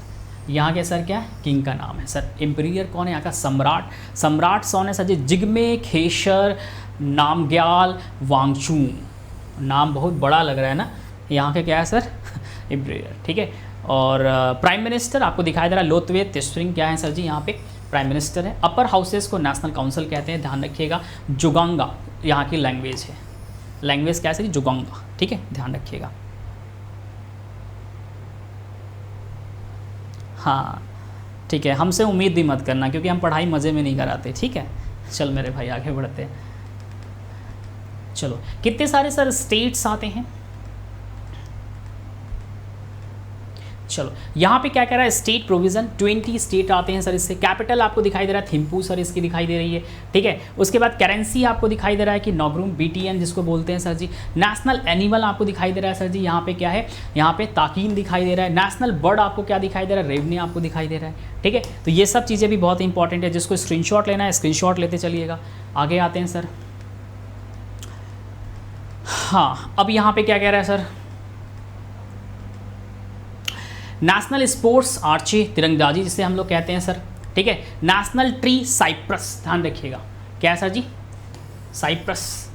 यहाँ के सर क्या है, किंग का नाम है सर। एम्पीरियर कौन है यहाँ का, सम्राट। सम्राट कौन है सर जी, जिग्मे खेसर नामग्याल वांगचुक। नाम बहुत बड़ा लग रहा है ना। यहाँ के क्या है सर, एम्पीरियर, ठीक है। और प्राइम मिनिस्टर आपको दिखाई दे रहा है लोतवे तेस्प्रिंग, क्या है सर जी यहाँ पे प्राइम मिनिस्टर है। अपर हाउसेस को नेशनल काउंसिल कहते हैं, ध्यान रखिएगा। जुगांगा यहाँ की लैंग्वेज है, लैंग्वेज क्या है सर, जुगांगा, ठीक है, ध्यान रखिएगा। हाँ ठीक है, हमसे उम्मीद भी मत करना क्योंकि हम पढ़ाई मज़े में नहीं कराते, ठीक है। चल मेरे भाई आगे बढ़ते हैं। चलो कितने सारे सर स्टेट्स आते हैं, चलो यहाँ पे क्या कह रहा है, स्टेट प्रोविजन 20 स्टेट आते हैं सर इससे। कैपिटल आपको दिखाई दे रहा है थिम्पू सर, इसकी दिखाई दे रही है, ठीक है। उसके बाद करेंसी आपको दिखाई दे रहा है कि नोग्रुम BTN जिसको बोलते हैं सर जी। नेशनल एनिमल आपको दिखाई दे रहा है सर जी, यहाँ पे क्या है, यहाँ पे ताकीन दिखाई दे रहा है। नेशनल बर्ड आपको क्या दिखाई दे रहा है, रेवनी आपको दिखाई दे रहा है, ठीक है। तो ये सब चीज़ें भी बहुत इंपॉर्टेंट है, जिसको स्क्रीनशॉट लेना है स्क्रीनशॉट लेते चलिएगा। आगे आते हैं सर। हाँ अब यहाँ पे क्या कह रहा है सर, नेशनल स्पोर्ट्स आर्ची, तिरंगबाजी जिसे हम लोग कहते हैं सर, ठीक है। नेशनल ट्री साइप्रस, ध्यान रखिएगा, क्या है सर जी, साइप्रस,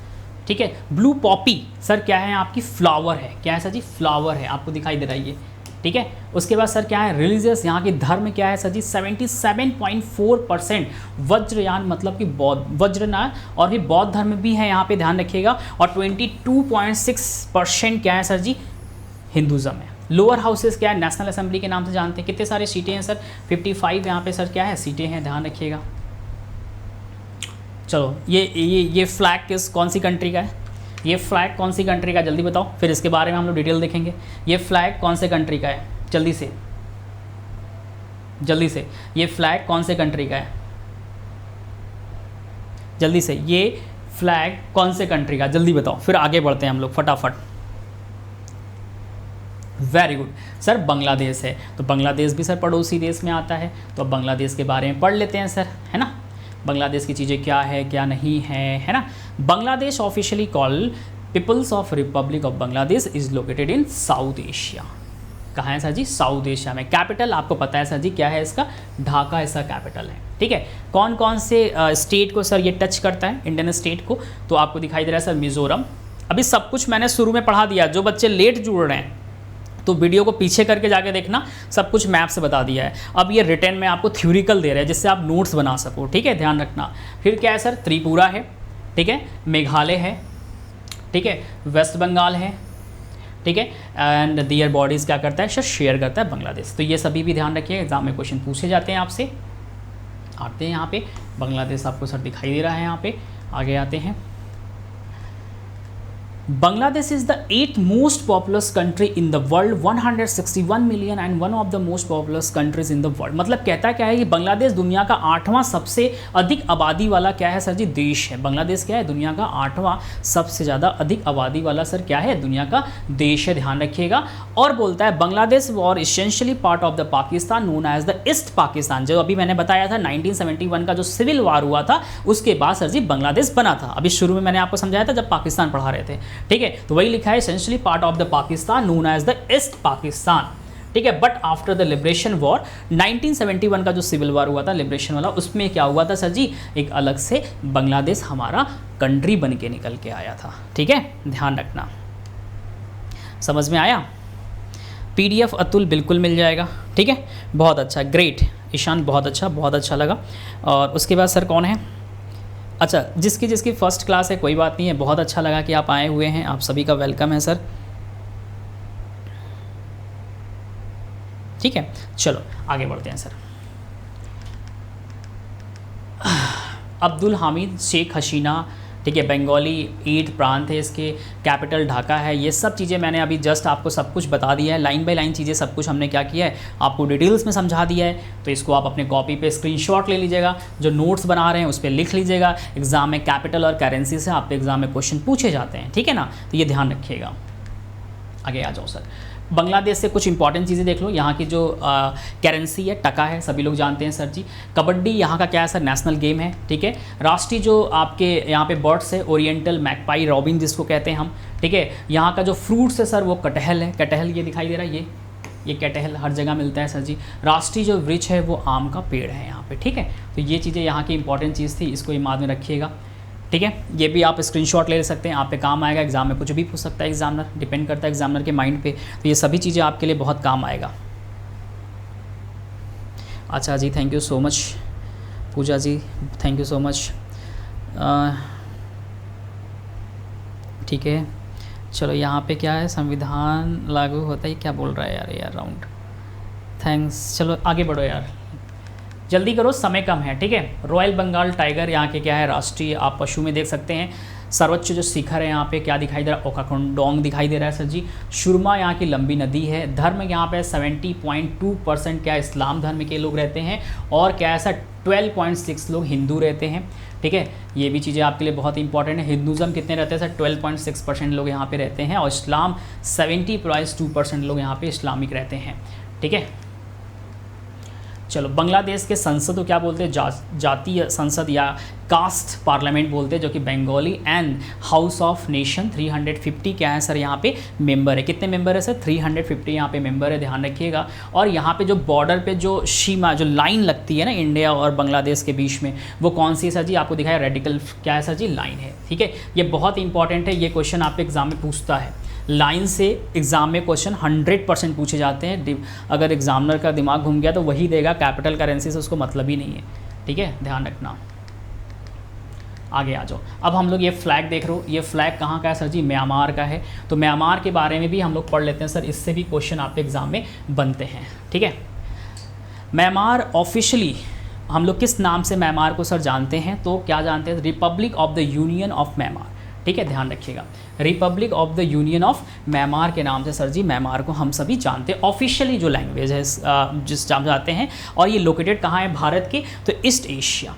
ठीक है। ब्लू पॉपी सर क्या है, आपकी फ्लावर है, क्या है सर जी, फ्लावर है, आपको दिखाई दे रहा है ये, ठीक है। उसके बाद सर क्या है, रिलीजियस, यहाँ की धर्म क्या है सर जी, 77.4% वज्रयान मतलब कि बौद्ध वज्रयान, और भी बौद्ध धर्म भी है यहाँ पे, ध्यान रखिएगा। और 22.6% क्या है सर जी, हिंदुज़म है। लोअर हाउसेस क्या है, नेशनल असेंबली के नाम से जानते हैं। कितने सारे सीटें हैं सर, 55 यहाँ पे सर क्या है, सीटें हैं, ध्यान रखिएगा। चलो ये फ्लैग कौन सी कंट्री का है, ये फ्लैग कौन सी कंट्री का, जल्दी बताओ, फिर इसके बारे में हम लोग डिटेल देखेंगे। ये फ्लैग कौन से कंट्री का है, जल्दी से ये फ्लैग कौन से कंट्री का है, जल्दी से, ये फ्लैग कौन से कंट्री का, जल्दी बताओ, फिर आगे बढ़ते हैं हम लोग फटाफट। वेरी गुड सर, बांग्लादेश है। तो बांग्लादेश भी सर पड़ोसी देश में आता है, तो अब बांग्लादेश के बारे में पढ़ लेते हैं सर, है ना। बांग्लादेश की चीज़ें क्या है क्या नहीं है ना। Bangladesh officially called people's of republic of Bangladesh is located in south Asia. कहाँ है सर जी, साउथ एशिया में। कैपिटल आपको पता है सर जी क्या है इसका, ढाका इसका कैपिटल है, ठीक है। कौन कौन से स्टेट को सर ये टच करता है, इंडियन स्टेट को, तो आपको दिखाई दे रहा है सर मिजोरम। अभी सब कुछ मैंने शुरू में पढ़ा दिया, जो बच्चे लेट जुड़ रहे हैं तो वीडियो को पीछे करके जाके देखना, सब कुछ मैप से बता दिया है। अब ये रिटर्न में आपको थ्योरिकल दे रहे हैं जिससे आप नोट्स बना सको, ठीक है, ध्यान रखना। फिर क्या है सर, त्रिपुरा है, ठीक है, मेघालय है, ठीक है, वेस्ट बंगाल है, ठीक है, एंड दियर बॉडीज़ क्या करता है सर, शेयर करता है बांग्लादेश। तो ये सभी भी ध्यान रखिए, एग्जाम में क्वेश्चन पूछे जाते हैं आपसे। आते हैं यहाँ पे, बांग्लादेश आपको सर दिखाई दे रहा है यहाँ पे। आगे आते हैं, Bangladesh is the 8th most populous country in the world, 161 million and one of the most populous countries in the world. मतलब कहता क्या है कि बांग्लादेश दुनिया का 8वां सबसे अधिक आबादी वाला क्या है सर जी, देश है। बांग्लादेश क्या है, दुनिया का 8वां सबसे ज़्यादा अधिक आबादी वाला सर क्या है, दुनिया का देश है, ध्यान रखिएगा। और बोलता है Bangladesh was essentially part of the Pakistan known as the east Pakistan. जो अभी मैंने बताया था 1971 का जो सिविल वार हुआ था उसके बाद सर जी बांग्लादेश बना था। अभी शुरू में मैंने आपको समझाया था जब पाकिस्तान पढ़ा रहे थे, ठीक है। तो वही लिखा है essentially part of the Pakistan known as the east Pakistan, ठीक है। But after the liberation war 1971 का जो सिविल वार हुआ था लिबरेशन वाला, उसमें क्या हुआ था सर जी, एक अलग से बांग्लादेश हमारा कंट्री बन के निकल के आया था, ठीक है, ध्यान रखना। समझ में आया? PDF अतुल बिल्कुल मिल जाएगा, ठीक है, बहुत अच्छा, ग्रेट ईशान, बहुत अच्छा लगा। और उसके बाद सर कौन है, अच्छा जिसकी जिसकी फर्स्ट क्लास है कोई बात नहीं है, बहुत अच्छा लगा कि आप आए हुए हैं, आप सभी का वेलकम है सर, ठीक है। चलो आगे बढ़ते हैं सर। अब्दुल हामिद शेख हसीना, ठीक है, बंगाली 8 प्रांत है, इसके कैपिटल ढाका है। ये सब चीज़ें मैंने अभी जस्ट आपको सब कुछ बता दिया है, लाइन बाय लाइन चीज़ें सब कुछ हमने क्या किया है आपको डिटेल्स में समझा दिया है। तो इसको आप अपने कॉपी पे स्क्रीनशॉट ले लीजिएगा, जो नोट्स बना रहे हैं उस पर लिख लीजिएगा। एग्जाम में कैपिटल और करेंसी से आपके एग्जाम में क्वेश्चन पूछे जाते हैं, ठीक है ना, तो ये ध्यान रखिएगा। आगे आ जाओ सर। बांग्लादेश से कुछ इंपॉर्टेंट चीज़ें देख लो। यहाँ की जो करेंसी है टका है, सभी लोग जानते हैं सर जी। कबड्डी यहाँ का क्या है सर, नेशनल गेम है, ठीक है। राष्ट्रीय जो आपके यहाँ पे बर्ड्स है, ओरिएंटल मैकपाई रॉबिन जिसको कहते हैं हम, ठीक है। यहाँ का जो फ्रूट्स है सर वो कटहल है, कटहल ये दिखाई दे रहा है, ये कटहल हर जगह मिलता है सर जी। राष्ट्रीय जो वृक्ष है वो आम का पेड़ है यहाँ पे, ठीक है। तो ये चीज़ें यहाँ की इंपॉर्टेंट चीज़ थी, इसको याद में रखिएगा, ठीक है। ये भी आप स्क्रीनशॉट ले सकते हैं, आप पे काम आएगा, एग्जाम में कुछ भी पूछ सकता है एग्जामिनर, डिपेंड करता है एग्जामिनर के माइंड पे। तो ये सभी चीज़ें आपके लिए बहुत काम आएगा। अच्छा जी, thank you so much Pooja ji, thank you so much, ठीक है। चलो यहाँ पे क्या है, संविधान लागू होता है, क्या बोल रहा है यार राउंड, थैंक्स। चलो आगे बढ़ो यार, जल्दी करो, समय कम है, ठीक है। रॉयल बंगाल टाइगर यहाँ के क्या है, राष्ट्रीय आप पशु में देख सकते हैं। सर्वोच्च जो शिखर है यहाँ पे क्या दिखाई दे रहा है, ओकाकोंडोंग दिखाई दे रहा है सर जी। सुरमा यहाँ की लंबी नदी है। धर्म यहाँ पे 70.2% क्या इस्लाम धर्म के लोग रहते हैं, और क्या ऐसा 12.6 लोग हिंदू रहते हैं, ठीक है। ये भी चीज़ें आपके लिए बहुत इंपॉर्टेंट है। हिंदुज़म कितने रहते हैं सर, 12.6% लोग यहाँ पे रहते हैं, और इस्लाम 70.2% लोग यहाँ पे इस्लामिक रहते हैं, ठीक है। चलो बांग्लादेश के संसद को क्या बोलते हैं, जातीय संसद या कास्ट पार्लियामेंट बोलते हैं, जो कि Bengali. And house of nation 350 क्या है सर यहाँ पे मेंबर है, कितने मेंबर है सर, 350 यहाँ पे मेंबर है, ध्यान रखिएगा। और यहाँ पे जो बॉर्डर पे जो सीमा जो लाइन लगती है ना इंडिया और बांग्लादेश के बीच में, वो कौन सी है सर जी, आपको दिखाया रेडिकल क्या है सर जी, लाइन है, ठीक है। ये बहुत इंपॉर्टेंट है, ये क्वेश्चन आपके एग्जाम में पूछता है। लाइन से एग्ज़ाम में क्वेश्चन 100% पूछे जाते हैं। अगर एग्जामिनर का दिमाग घूम गया तो वही देगा, कैपिटल करेंसी से उसको मतलब ही नहीं है, ठीक है, ध्यान रखना। आगे आ जाओ। अब हम लोग ये फ्लैग देख रहे हो, ये फ्लैग कहाँ का है सर जी, म्यांमार का है। तो म्यांमार के बारे में भी हम लोग पढ़ लेते हैं सर, इससे भी क्वेश्चन आपके एग्जाम में बनते हैं, ठीक है। म्यांमार ऑफिशियली हम लोग किस नाम से म्यांमार को सर जानते हैं, तो क्या जानते हैं, Republic of the union of Myanmar, ठीक है, ध्यान रखिएगा। Republic of the union of Myanmar के नाम से सर जी म्यांमार को हम सभी जानते हैं। ऑफिशियली जो लैंग्वेज है जिस जानते हैं। और ये लोकेटेड कहाँ है भारत के, तो ईस्ट एशिया।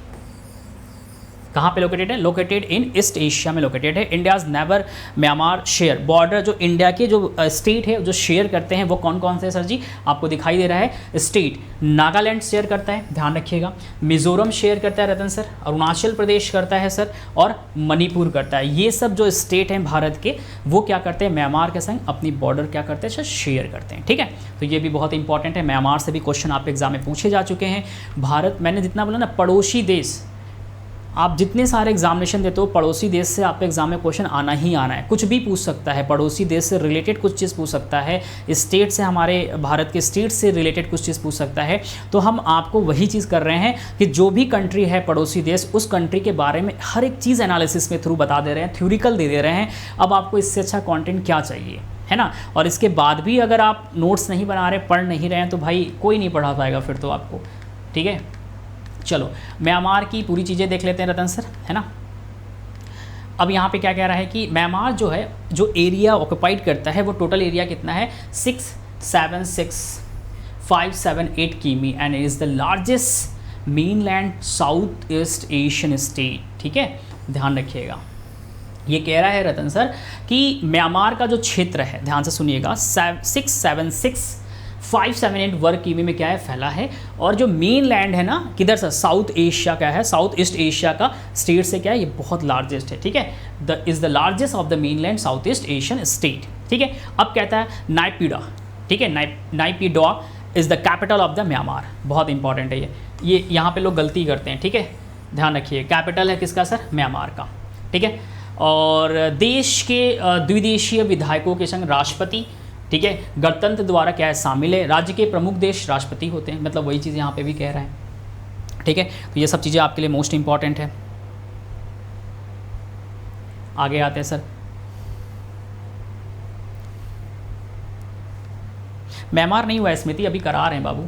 कहाँ पे लोकेटेड है, लोकेटेड इन ईस्ट एशिया में लोकेटेड है। India's neighbour Myanmar share border, जो इंडिया के जो स्टेट है जो शेयर करते हैं वो कौन कौन से सर जी, आपको दिखाई दे रहा है। स्टेट नागालैंड शेयर करता है, ध्यान रखिएगा। मिजोरम शेयर करता है रतन सर, अरुणाचल प्रदेश करता है सर, और मणिपुर करता है। ये सब जो स्टेट हैं भारत के, वो क्या करते हैं, म्यांमार के संग अपनी बॉर्डर क्या करते हैं सर, शेयर करते हैं, ठीक है। तो ये भी बहुत इंपॉर्टेंट है। म्यांमार से भी क्वेश्चन आपके एग्जाम में पूछे जा चुके हैं। भारत, मैंने जितना बोला ना, पड़ोसी देश, आप जितने सारे एग्जामिनेशन देते हो पड़ोसी देश से आपके एग्जाम में क्वेश्चन आना ही आना है, कुछ भी पूछ सकता है। पड़ोसी देश से रिलेटेड कुछ चीज़ पूछ सकता है, स्टेट से, हमारे भारत के स्टेट से रिलेटेड कुछ चीज़ पूछ सकता है। तो हम आपको वही चीज़ कर रहे हैं कि जो भी कंट्री है पड़ोसी देश, उस कंट्री के बारे में हर एक चीज़ एनालिसिस में थ्रू बता दे रहे हैं, थ्योरिकल दे दे रहे हैं। अब आपको इससे अच्छा कॉन्टेंट क्या चाहिए, है ना। और इसके बाद भी अगर आप नोट्स नहीं बना रहे, पढ़ नहीं रहे हैं, तो भाई कोई नहीं पढ़ा पाएगा फिर तो आपको, ठीक है। चलो म्यांमार की पूरी चीज़ें देख लेते हैं रतन सर, है ना। अब यहाँ पे क्या कह रहा है कि म्यांमार जो है, जो एरिया ऑक्यूपाइड करता है वो टोटल एरिया कितना है 676,578 किमी and is the largest mainland south East Asian state. ठीक है, ध्यान रखिएगा। ये कह रहा है रतन सर कि म्यांमार का जो क्षेत्र है, ध्यान से सुनिएगा, 676,578 वर्ग किमी में क्या है फैला है, और जो मेन लैंड है ना किधर से, साउथ एशिया का है, साउथ ईस्ट एशिया का स्टेट से क्या है, ये बहुत लार्जेस्ट है। ठीक है, the is the largest of the main land South East Asian state. ठीक है, अब कहता है नाइपीडा। ठीक है, Naypyidaw is the capital of the Myanmar. बहुत इंपॉर्टेंट है ये यहाँ पे लोग गलती करते हैं। ठीक है, ध्यान रखिए, कैपिटल है किसका सर, म्यांमार का। ठीक है, और देश के द्विदेशीय विधायकों के संग राष्ट्रपति, ठीक है, गणतंत्र द्वारा क्या है शामिल है। राज्य के प्रमुख देश राष्ट्रपति होते हैं, मतलब वही चीज़ यहाँ पे भी कह रहा है। ठीक है, तो ये सब चीज़ें आपके लिए मोस्ट इंपॉर्टेंट है। आगे आते हैं सर, म्यांमार नहीं हुआ स्मृति, अभी करा रहे हैं बाबू।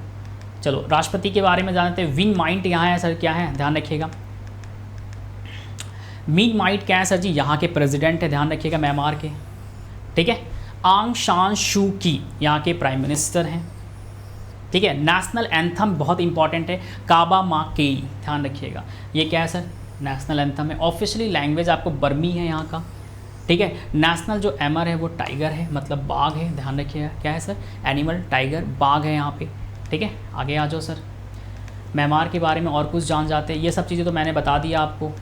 चलो राष्ट्रपति के बारे में जानते हैं। विंग माइंट यहाँ है सर, क्या है ध्यान रखिएगा। मिन माइट क्या है सर जी, यहाँ के प्रेसिडेंट है, ध्यान रखिएगा म्यांमार के। ठीक है, आंग सान सू की यहाँ के प्राइम मिनिस्टर हैं। ठीक है, नेशनल एंथम बहुत इंपॉर्टेंट है, काबा मा केई, ध्यान रखिएगा। ये क्या है सर, नेशनल एंथम है। ऑफिशियली लैंग्वेज आपको बर्मी है यहाँ का। ठीक है, नेशनल जो एमर है वो टाइगर है, मतलब बाघ है, ध्यान रखिएगा। क्या है सर, एनिमल टाइगर, बाघ है यहाँ पे। ठीक है, आगे आ जाओ सर। म्यांमार के बारे में और कुछ जान जाते हैं। ये सब चीज़ें तो मैंने बता दिया आपको।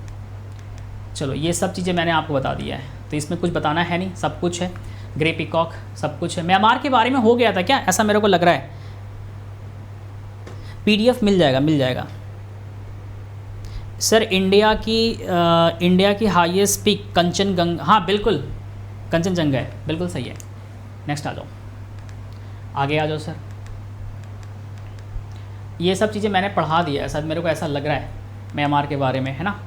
चलो ये सब चीज़ें मैंने आपको बता दिया है, तो इसमें कुछ बताना है नहीं, सब कुछ है। ग्रे पीकॉक सब कुछ है। म्यांमार के बारे में हो गया था क्या, ऐसा मेरे को लग रहा है। पीडीएफ मिल जाएगा, मिल जाएगा सर। इंडिया की हाईएस्ट पीक कंचनजंगा, हाँ बिल्कुल कंचनजंगा है, बिल्कुल सही है। नेक्स्ट आ जाओ, आगे आ जाओ सर। ये सब चीज़ें मैंने पढ़ा दिया है सर, मेरे को ऐसा लग रहा है म्यांमार के बारे में, है ना।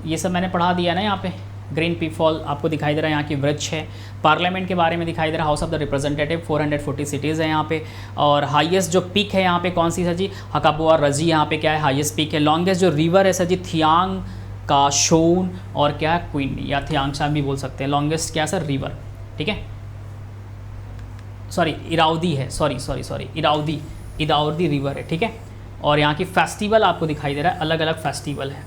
ये सब मैंने पढ़ा दिया ना। यहाँ पे ग्रीन पीफॉल आपको दिखाई दे रहा है, यहाँ की वृक्ष है। पार्लियामेंट के बारे में दिखाई दे रहा है, house of the representative, 440 cities है यहाँ पे। और हाईएस्ट जो पीक है यहाँ पे कौन सी सर जी, हकाबुआ रजी यहाँ पे क्या है हाईएस्ट पीक है। लॉन्गेस्ट जो रिवर है सर जी, थियांग का शोन और क्या है क्वीन, या थियांगशान भी बोल सकते हैं। लॉन्गेस्ट क्या है सर, रिवर। ठीक है, सॉरी इरावदी है, सॉरी इरावदी रिवर है। ठीक है, और यहाँ की फेस्टिवल आपको दिखाई दे रहा है, अलग अलग फेस्टिवल है,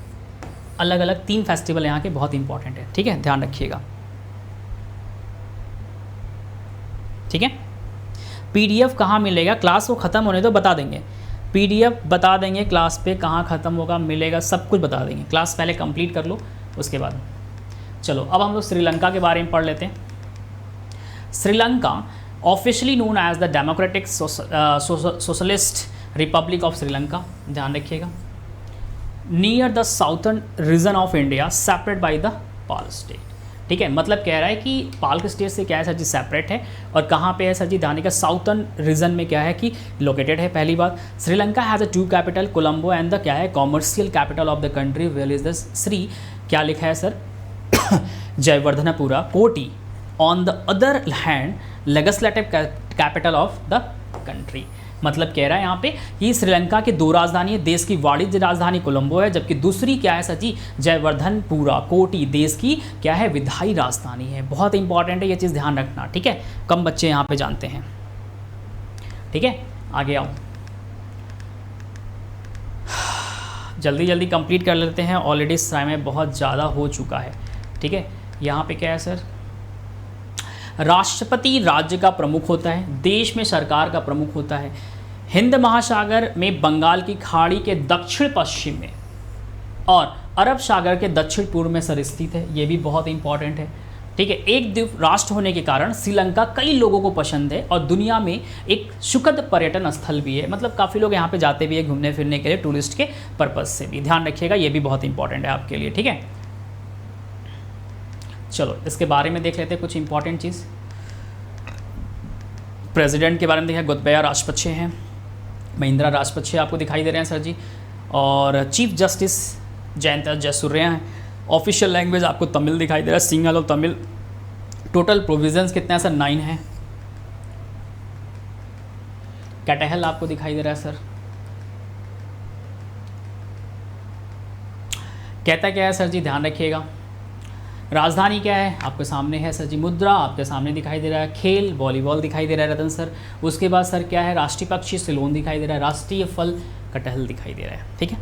अलग अलग 3 फेस्टिवल यहाँ के बहुत इंपॉर्टेंट है। ठीक है, ध्यान रखिएगा। ठीक है, पीडीएफ कहाँ मिलेगा, क्लास को ख़त्म होने तो बता देंगे। पीडीएफ बता देंगे क्लास पे कहाँ ख़त्म होगा, मिलेगा, सब कुछ बता देंगे। क्लास पहले कंप्लीट कर लो उसके बाद। चलो अब हम लोग श्रीलंका के बारे में पढ़ लेते हैं। Sri Lanka officially known as the democratic socialist republic of Sri Lanka, ध्यान रखिएगा। Near the southern region of India separate by the Palk strait. ठीक है, मतलब कह रहा है कि पाल के स्टेट से क्या है सर जी सेपरेट है, और कहाँ पे है सर जी, ध्यान का साउथर्न रीजन में क्या है कि लोकेटेड है। पहली बात, Sri Lanka has a 2 capital Colombo and the क्या है commercial capital of the country where is the Sri, क्या लिखा है sir Jayewardenepura Kotte. On the other hand legislative capital of the country. मतलब कह रहा है यहाँ पे कि श्रीलंका की 2 राजधानी है, देश की वाणिज्य राजधानी कोलंबो है, जबकि दूसरी क्या है सची जयवर्धनपुरा कोटी देश की क्या है विधायी राजधानी है। बहुत इंपॉर्टेंट है ये चीज़, ध्यान रखना। ठीक है, कम बच्चे यहाँ पे जानते हैं। ठीक है, आगे आओ, जल्दी जल्दी कंप्लीट कर लेते हैं, ऑलरेडी समय बहुत ज़्यादा हो चुका है। ठीक है, यहाँ पे क्या है सर, राष्ट्रपति राज्य का प्रमुख होता है, देश में सरकार का प्रमुख होता है। हिंद महासागर में बंगाल की खाड़ी के दक्षिण पश्चिम में और अरब सागर के दक्षिण पूर्व में सर स्थित है। ये भी बहुत इंपॉर्टेंट है। ठीक है, एक द्वीप राष्ट्र होने के कारण श्रीलंका कई लोगों को पसंद है और दुनिया में एक सुखद पर्यटन स्थल भी है। मतलब काफ़ी लोग यहाँ पे जाते भी है घूमने फिरने के लिए, टूरिस्ट के पर्पज़ से भी। ध्यान रखिएगा, ये भी बहुत इंपॉर्टेंट है आपके लिए। ठीक है, चलो इसके बारे में देख लेते हैं कुछ इंपॉर्टेंट चीज़। प्रेसिडेंट के बारे में देखा, गोतबाया राजपक्षे हैं, महिंद्रा राजपक्षे आपको दिखाई दे रहे हैं सर जी, और चीफ जस्टिस जयंत जयसूर्या हैं। ऑफिशियल लैंग्वेज आपको तमिल दिखाई दे रहा है, सिंगल और तमिल। टोटल प्रोविजंस कितने हैं सर, 9 हैं। कैटहल आपको दिखाई दे रहा है सर। कहता क्या है सर जी, ध्यान रखिएगा राजधानी क्या है आपके सामने है सर जी, मुद्रा आपके सामने दिखाई दे रहा है, खेल वॉलीबॉल दिखाई दे रहा है रतन सर। उसके बाद सर क्या है, राष्ट्रीय पक्षी सिलोन दिखाई दे रहा है, राष्ट्रीय फल कटहल दिखाई दे रहा है। ठीक है,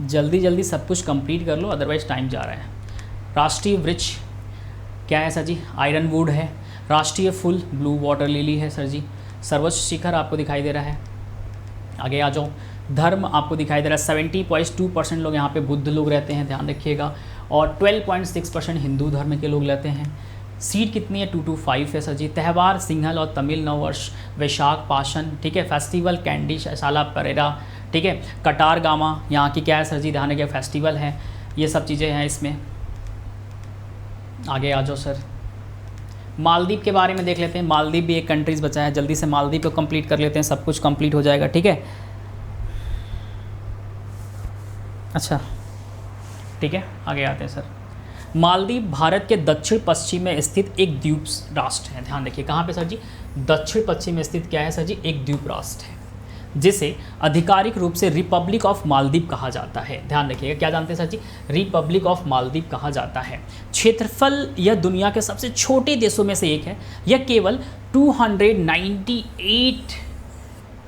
जल्दी जल्दी सब कुछ कंप्लीट कर लो, अदरवाइज टाइम जा रहा है। राष्ट्रीय वृक्ष क्या है सर जी, आयरन वुड है। राष्ट्रीय फूल ब्लू वाटर लिली है सर जी। सर्वोच्च शिखर आपको दिखाई दे रहा है। आगे आ जाओ, धर्म आपको दिखाई दे रहा है, 70.2% लोग यहाँ पे बुद्ध लोग रहते हैं, ध्यान रखिएगा, और 12.6% हिंदू धर्म के लोग रहते हैं। सीट कितनी है, 225 है सर जी। त्यौहार सिंहल और तमिल नववर्ष, वैशाख पाशन, ठीक है। फेस्टिवल कैंडी शाला परेरा, ठीक है। कटार गामा यहाँ की क्या है सर जी, ध्यान रखिए फेस्टिवल है। ये सब चीज़ें हैं इसमें। आगे आ जाओ सर, मालदीव के बारे में देख लेते हैं। मालदीव भी एक कंट्रीज़ बचा है, जल्दी से मालदीव को कंप्लीट कर लेते हैं, सब कुछ कंप्लीट हो जाएगा। ठीक है, अच्छा ठीक है, आगे आते हैं सर। मालदीव भारत के दक्षिण पश्चिम में स्थित एक द्वीप राष्ट्र है। ध्यान रखिए कहाँ पे सर जी, दक्षिण पश्चिम में स्थित क्या है सर जी, एक द्वीप राष्ट्र है, जिसे आधिकारिक रूप से रिपब्लिक ऑफ मालदीव कहा जाता है। ध्यान रखिएगा, क्या जानते हैं sir ji, republic of Maldives कहा जाता है। क्षेत्रफल यह दुनिया के सबसे छोटे देशों में से एक है। यह केवल 298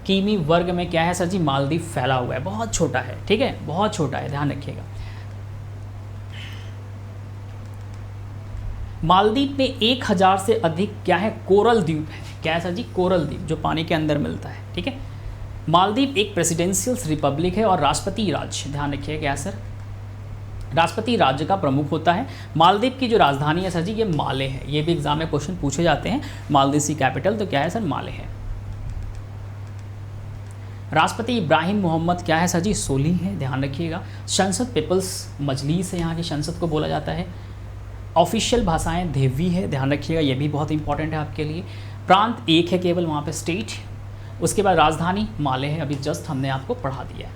किमी वर्ग में क्या है सर जी, मालदीव फैला हुआ है, बहुत छोटा है। ठीक है, बहुत छोटा है, ध्यान रखिएगा। मालदीव में 1000 से अधिक क्या है, कोरल द्वीप है। क्या है सर जी, कोरल द्वीप, जो पानी के अंदर मिलता है। ठीक है, मालदीव एक प्रेसिडेंशियल रिपब्लिक है और राष्ट्रपति राज्य, ध्यान रखिए क्या है सर, राष्ट्रपति राज्य का प्रमुख होता है। मालदीव की जो राजधानी है सर जी, ये माले है। ये भी एग्जाम में क्वेश्चन पूछे जाते हैं, मालदीव की कैपिटल तो क्या है सर, माले है। राष्ट्रपति इब्राहिम मोहम्मद क्या है सर जी, सोली है, ध्यान रखिएगा। संसद पीपल्स मजलिस है, यहाँ की संसद को बोला जाता है। ऑफिशियल भाषाएं देवी है, ध्यान रखिएगा, ये भी बहुत इंपॉर्टेंट है आपके लिए। प्रांत एक है केवल वहाँ पे, स्टेट। उसके बाद राजधानी माले है, अभी जस्ट हमने आपको पढ़ा दिया है।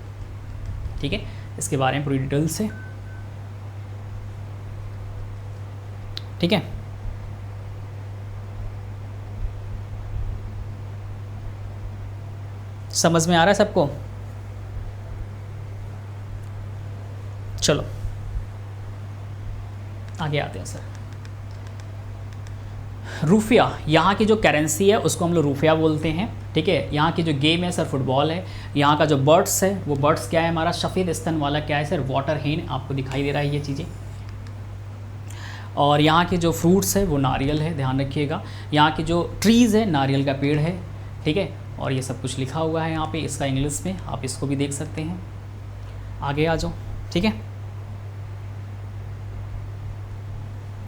ठीक है, इसके बारे में पूरी डिटेल से। ठीक है, समझ में आ रहा है सबको? चलो आगे आते हैं सर। रुपया, यहाँ की जो करेंसी है उसको हम लोग रुपया बोलते हैं। ठीक है, यहाँ की जो गेम है सर फुटबॉल है। यहाँ का जो बर्ड्स है वो बर्ड्स क्या है हमारा, सफ़ेद स्तन वाला क्या है सर, वाटर हेन, आपको दिखाई दे रहा है ये चीज़ें। और यहाँ के जो फ्रूट्स है वो नारियल है, ध्यान रखिएगा। यहाँ की जो ट्रीज़ है नारियल का पेड़ है। ठीक है, और ये सब कुछ लिखा हुआ है यहाँ पे इसका इंग्लिश में, आप इसको भी देख सकते हैं। आगे आ जाओ। ठीक है,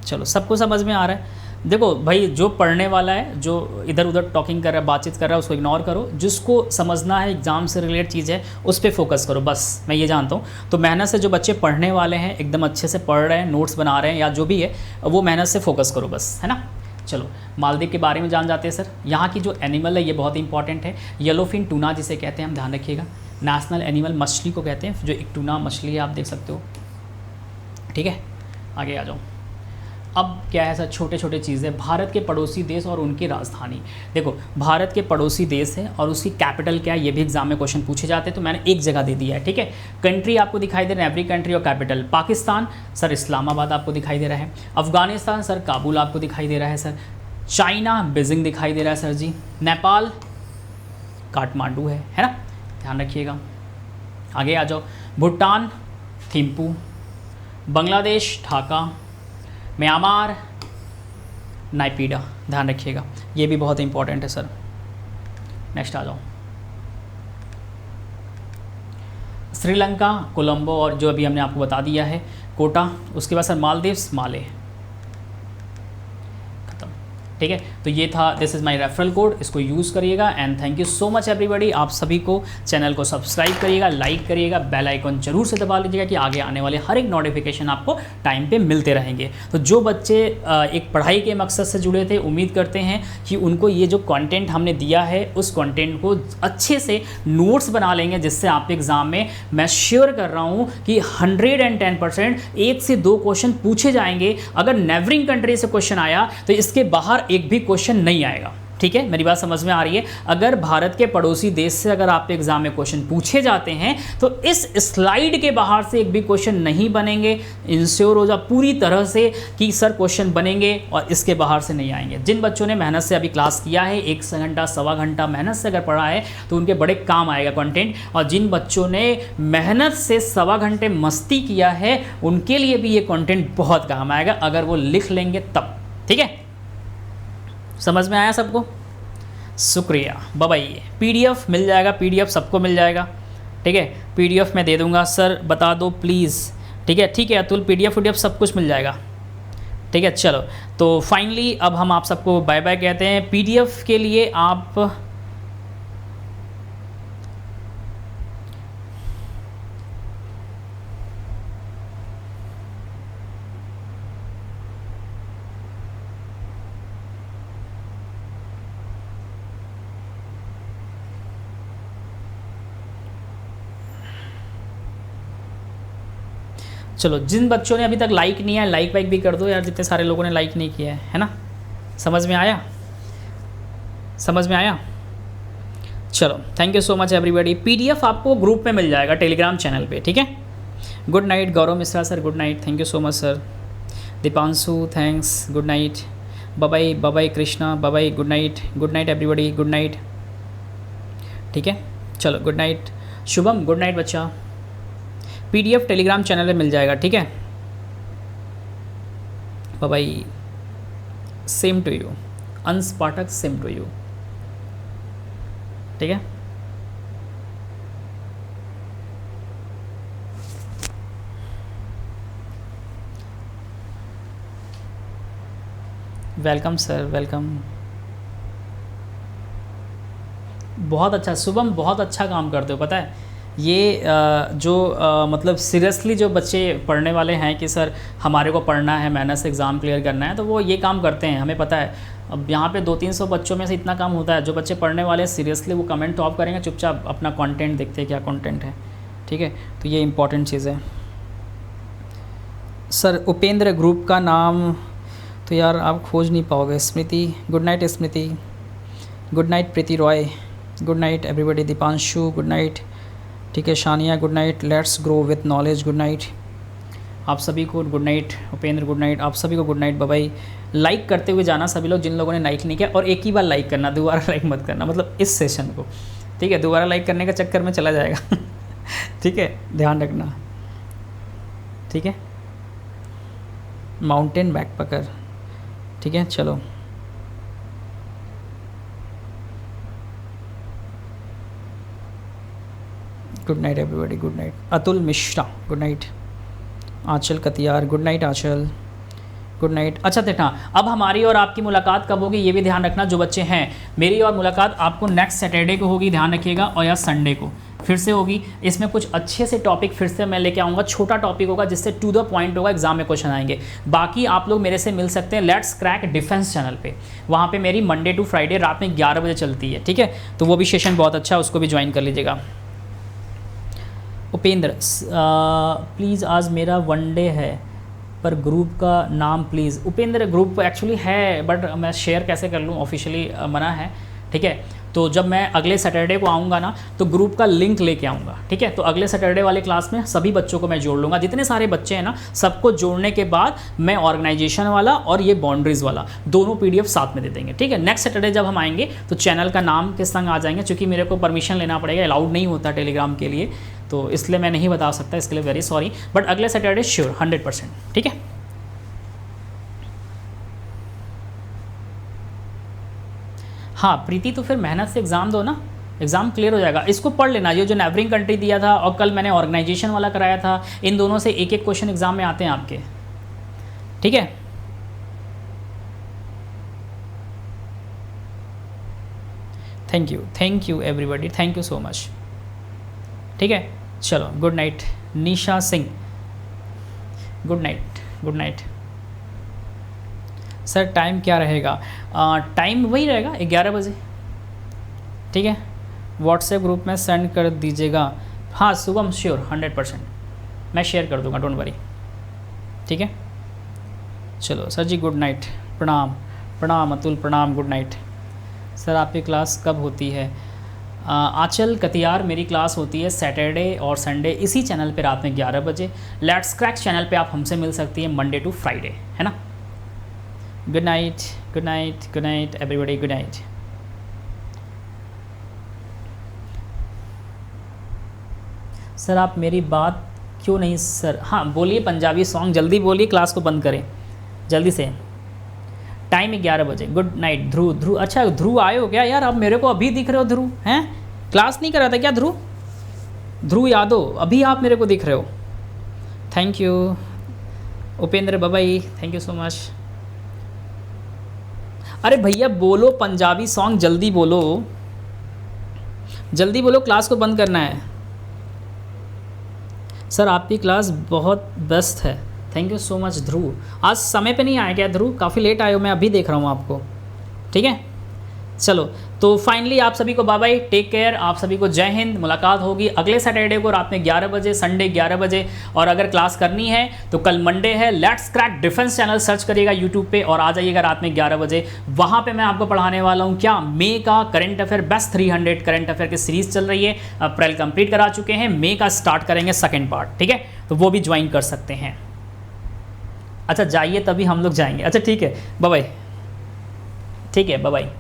चलो सबको समझ में आ रहा है। देखो भाई, जो पढ़ने वाला है, जो इधर उधर टॉकिंग कर रहा है, बातचीत कर रहा है, उसको इग्नोर करो। जिसको समझना है, एग्जाम से रिलेटेड चीज़ है, उस पर फोकस करो बस। मैं ये जानता हूँ, तो मेहनत से जो बच्चे पढ़ने वाले हैं, एकदम अच्छे से पढ़ रहे हैं, नोट्स बना रहे हैं या जो भी है, वो मेहनत से फोकस करो बस, है ना। चलो मालदीव के बारे में जान जाते हैं सर। यहाँ की जो एनिमल है ये बहुत इंपॉर्टेंट है, येलोफिन टूना जिसे कहते हैं हम, ध्यान रखिएगा। नेशनल एनिमल मछली को कहते हैं, जो एक टूना मछली है, आप देख सकते हो। ठीक है, आगे आ जाओ। अब क्या है सर, छोटे छोटे चीज़ें, भारत के पड़ोसी देश और उनकी राजधानी। देखो भारत के पड़ोसी देश है और उसकी कैपिटल क्या है, ये भी एग्जाम में क्वेश्चन पूछे जाते हैं, तो मैंने एक जगह दे दिया है। ठीक है, कंट्री आपको दिखाई दे रहा है, एवरी कंट्री और कैपिटल। पाकिस्तान सर इस्लामाबाद आपको दिखाई दे रहा है। अफगानिस्तान सर काबुल आपको दिखाई दे रहा है सर। चाइना बीजिंग दिखाई दे रहा है सर जी। नेपाल काठमांडू है ना, ध्यान रखिएगा। आगे आ जाओ। भूटान थिम्पू। बांग्लादेश ढाका। म्यांमार नाइपीडा, ध्यान रखिएगा, ये भी बहुत इंपॉर्टेंट है सर। नेक्स्ट आ जाओ। श्रीलंका कोलंबो, और जो अभी हमने आपको बता दिया है कोटा। उसके बाद सर मालदीव्स माले, खत्म। ठीक है, तो ये था, this is my referral code, इसको यूज़ करिएगा। And thank you so much everybody. आप सभी को चैनल को सब्सक्राइब करिएगा, लाइक करिएगा, बेल आइकॉन जरूर से दबा लीजिएगा कि आगे आने वाले हर एक नोटिफिकेशन आपको टाइम पे मिलते रहेंगे। तो जो बच्चे एक पढ़ाई के मकसद से जुड़े थे, उम्मीद करते हैं कि उनको ये जो कंटेंट हमने दिया है उस कंटेंट को अच्छे से नोट्स बना लेंगे, जिससे आपके एग्ज़ाम में मैं श्योर कर रहा हूँ कि 110% 1 से 2 क्वेश्चन पूछे जाएंगे। अगर नेबरिंग कंट्री से क्वेश्चन आया तो इसके बाहर एक भी क्वेश्चन नहीं आएगा। ठीक है, मेरी बात समझ में आ रही है। अगर भारत के पड़ोसी देश से अगर आपके एग्जाम में क्वेश्चन पूछे जाते हैं तो इस स्लाइड के बाहर से एक भी क्वेश्चन नहीं बनेंगे। इंश्योर हो जा पूरी तरह से कि सर क्वेश्चन बनेंगे और इसके बाहर से नहीं आएंगे। जिन बच्चों ने मेहनत से अभी क्लास किया है, 1 घंटा सवा घंटा मेहनत से अगर पढ़ा है तो उनके बड़े काम आएगा कंटेंट, और जिन बच्चों ने मेहनत से सवा घंटे मस्ती किया है उनके लिए भी ये कंटेंट बहुत काम आएगा अगर वो लिख लेंगे तब। ठीक है, समझ में आया सबको? शुक्रिया, बाय। पीडीएफ मिल जाएगा, पीडीएफ सबको मिल जाएगा। ठीक है, पीडीएफ मैं दे दूंगा, सर बता दो प्लीज़। ठीक है, ठीक है अतुल, पीडीएफ वीडीएफ सब कुछ मिल जाएगा। ठीक है, चलो तो फाइनली अब हम आप सबको बाय बाय कहते हैं। पीडीएफ के लिए आप चलो, जिन बच्चों ने अभी तक लाइक नहीं है लाइक वाइक भी कर दो यार, जितने सारे लोगों ने लाइक नहीं किया है ना। समझ में आया? समझ में आया? चलो, thank you so much everybody. PDF आपको ग्रुप में मिल जाएगा टेलीग्राम चैनल पे। ठीक है, good night Gaurav Mishra sir, good night, thank you so much sir. Deepanshu thanks, good night. Bye bye Krishna, bye, good night everybody, good night. ठीक है, चलो good night. Shubham good night बच्चा। पीडीएफ टेलीग्राम चैनल में मिल जाएगा। ठीक है, बाय, सेम टू यू। अंश पाठक, सेम टू यू। ठीक है, वेलकम सर, वेलकम। बहुत अच्छा शुभम, बहुत अच्छा काम करते हो। पता है ये जो मतलब सीरियसली जो बच्चे पढ़ने वाले हैं कि सर हमारे को पढ़ना है, मेहनत से एग्ज़ाम क्लियर करना है, तो वो ये काम करते हैं, हमें पता है। अब यहाँ पे 200-300 बच्चों में से इतना काम होता है। जो बच्चे पढ़ने वाले हैं सीरियसली वो कमेंट तो ऑफ करेंगे, चुपचाप अपना कंटेंट देखते हैं क्या कंटेंट है। ठीक है, तो ये इंपॉर्टेंट चीज़ है। सर उपेंद्र ग्रुप का नाम तो यार आप खोज नहीं पाओगे। Smriti, good night Smriti, good night Preeti Roy, good night everybody. Dipanshu good night. ठीक है, Shania good night. Let's grow with knowledge, good night. आप सभी को good night. Upendra good night, आप सभी को गुड नाइट, बाय। लाइक करते हुए जाना सभी लोग जिन लोगों ने लाइक नहीं किया, और एक ही बार लाइक करना, दोबारा लाइक मत करना, मतलब इस सेशन को। ठीक है, दोबारा लाइक करने का चक्कर में चला जाएगा। ठीक है, ध्यान रखना। ठीक है, माउंटेन बैकपैकर। ठीक है, चलो good night everybody, good night. Atul Mishra good night. Anchal Katiyar good night. Anchal good night. अच्छा देखना, अब हमारी और आपकी मुलाकात कब होगी ये भी ध्यान रखना। जो बच्चे हैं, मेरी और मुलाकात आपको नेक्स्ट सैटरडे को होगी, ध्यान रखिएगा, और या संडे को फिर से होगी। इसमें कुछ अच्छे से टॉपिक फिर से मैं लेके आऊँगा, छोटा टॉपिक होगा जिससे टू द पॉइंट होगा, एग्जाम में क्वेश्चन आएंगे। बाकी आप लोग मेरे से मिल सकते हैं लेट्स क्रैक डिफेंस चैनल पे, वहाँ पे मेरी मंडे टू फ्राइडे रात में 11 बजे चलती है। ठीक है, तो वो भी सेशन बहुत अच्छा है, उसको भी ज्वाइन कर लीजिएगा। उपेंद्र प्लीज़ आज मेरा वनडे है पर ग्रुप का नाम प्लीज़। उपेंद्र ग्रुप एक्चुअली है बट मैं शेयर कैसे कर लूँ, ऑफिशियली मना है। ठीक है, तो जब मैं अगले सैटरडे को आऊँगा ना तो ग्रुप का लिंक लेके आऊँगा। ठीक है, तो अगले सैटरडे वाले क्लास में सभी बच्चों को मैं जोड़ लूँगा, जितने सारे बच्चे हैं ना सबको जोड़ने के बाद मैं ऑर्गेनाइजेशन वाला और ये बाउंड्रीज़ वाला दोनों पीडीएफ साथ में दे देंगे। ठीक है, नेक्स्ट सैटरडे जब हम आएंगे तो चैनल का नाम के संग आ जाएंगे, क्योंकि मेरे को परमिशन लेना पड़ेगा, अलाउड नहीं होता टेलीग्राम के लिए, तो इसलिए मैं नहीं बता सकता, इसके लिए वेरी सॉरी। बट अगले सैटरडे श्योर 100%। ठीक है, हाँ प्रीति, तो फिर मेहनत से एग्ज़ाम दो ना, एग्ज़ाम क्लियर हो जाएगा। इसको पढ़ लेना, ये जो नेबरिंग कंट्री दिया था और कल मैंने ऑर्गेनाइजेशन वाला कराया था, इन दोनों से एक एक क्वेश्चन एग्जाम में आते हैं आपके। ठीक है, thank you everybody, thank you so much. ठीक है, चलो good night. Nisha Singh good night, good night. Sir time क्या रहेगा? टाइम वही रहेगा 11 बजे। ठीक है, व्हाट्सएप ग्रुप में सेंड कर दीजिएगा। हाँ शुभम, श्योर 100% मैं शेयर कर दूंगा, डोंट वरी। ठीक है, चलो सर जी गुड नाइट, प्रणाम प्रणाम अतुल, प्रणाम, गुड नाइट। सर आपकी क्लास कब होती है? आंचल कतियार, मेरी क्लास होती है सैटरडे और संडे इसी चैनल पे रात में 11 बजे। लेट्स क्रैक चैनल पे आप हमसे मिल सकती हैं मंडे टू फ्राइडे, है ना। Good night, good night, good night everybody, good night. Sir आप मेरी बात क्यों नहीं सर? हाँ बोलिए, पंजाबी सॉन्ग जल्दी बोलिए, क्लास को बंद करें जल्दी से। टाइम 11 बजे। गुड नाइट ध्रुव। ध्रुव, अच्छा ध्रुव आए हो क्या यार? आप मेरे को अभी दिख रहे हो ध्रुव, हैं? क्लास नहीं कर रहा था क्या ध्रुव? ध्रुव यादव, अभी आप मेरे को दिख रहे हो। Thank you Upendra Babai, thank you so much. अरे भैया बोलो पंजाबी सॉन्ग, जल्दी बोलो, जल्दी बोलो, क्लास को बंद करना है। सर आपकी क्लास बहुत बेस्ट है, थैंक यू सो मच ध्रुव। आज समय पे नहीं आया क्या ध्रुव? काफ़ी लेट आए हो, मैं अभी देख रहा हूँ आपको। ठीक है चलो, तो फाइनली आप सभी को बाय बाय, टेक केयर, आप सभी को जय हिंद। मुलाकात होगी अगले सैटरडे को रात में 11 बजे, संडे 11 बजे। और अगर क्लास करनी है तो कल मंडे है, let's crack defence channel search करिएगा यूट्यूब पे और आ जाइएगा रात में 11 बजे। वहाँ पे मैं आपको पढ़ाने वाला हूँ क्या, मे का current affair, best 300 current affair की सीरीज चल रही है। अप्रैल कंप्लीट करा चुके हैं, मे का स्टार्ट करेंगे सेकेंड पार्ट, ठीक है, तो वो भी ज्वाइन कर सकते हैं। अच्छा जाइए, तभी हम लोग जाएंगे। अच्छा ठीक है, बाय बाय, ठीक है, बाय बाय।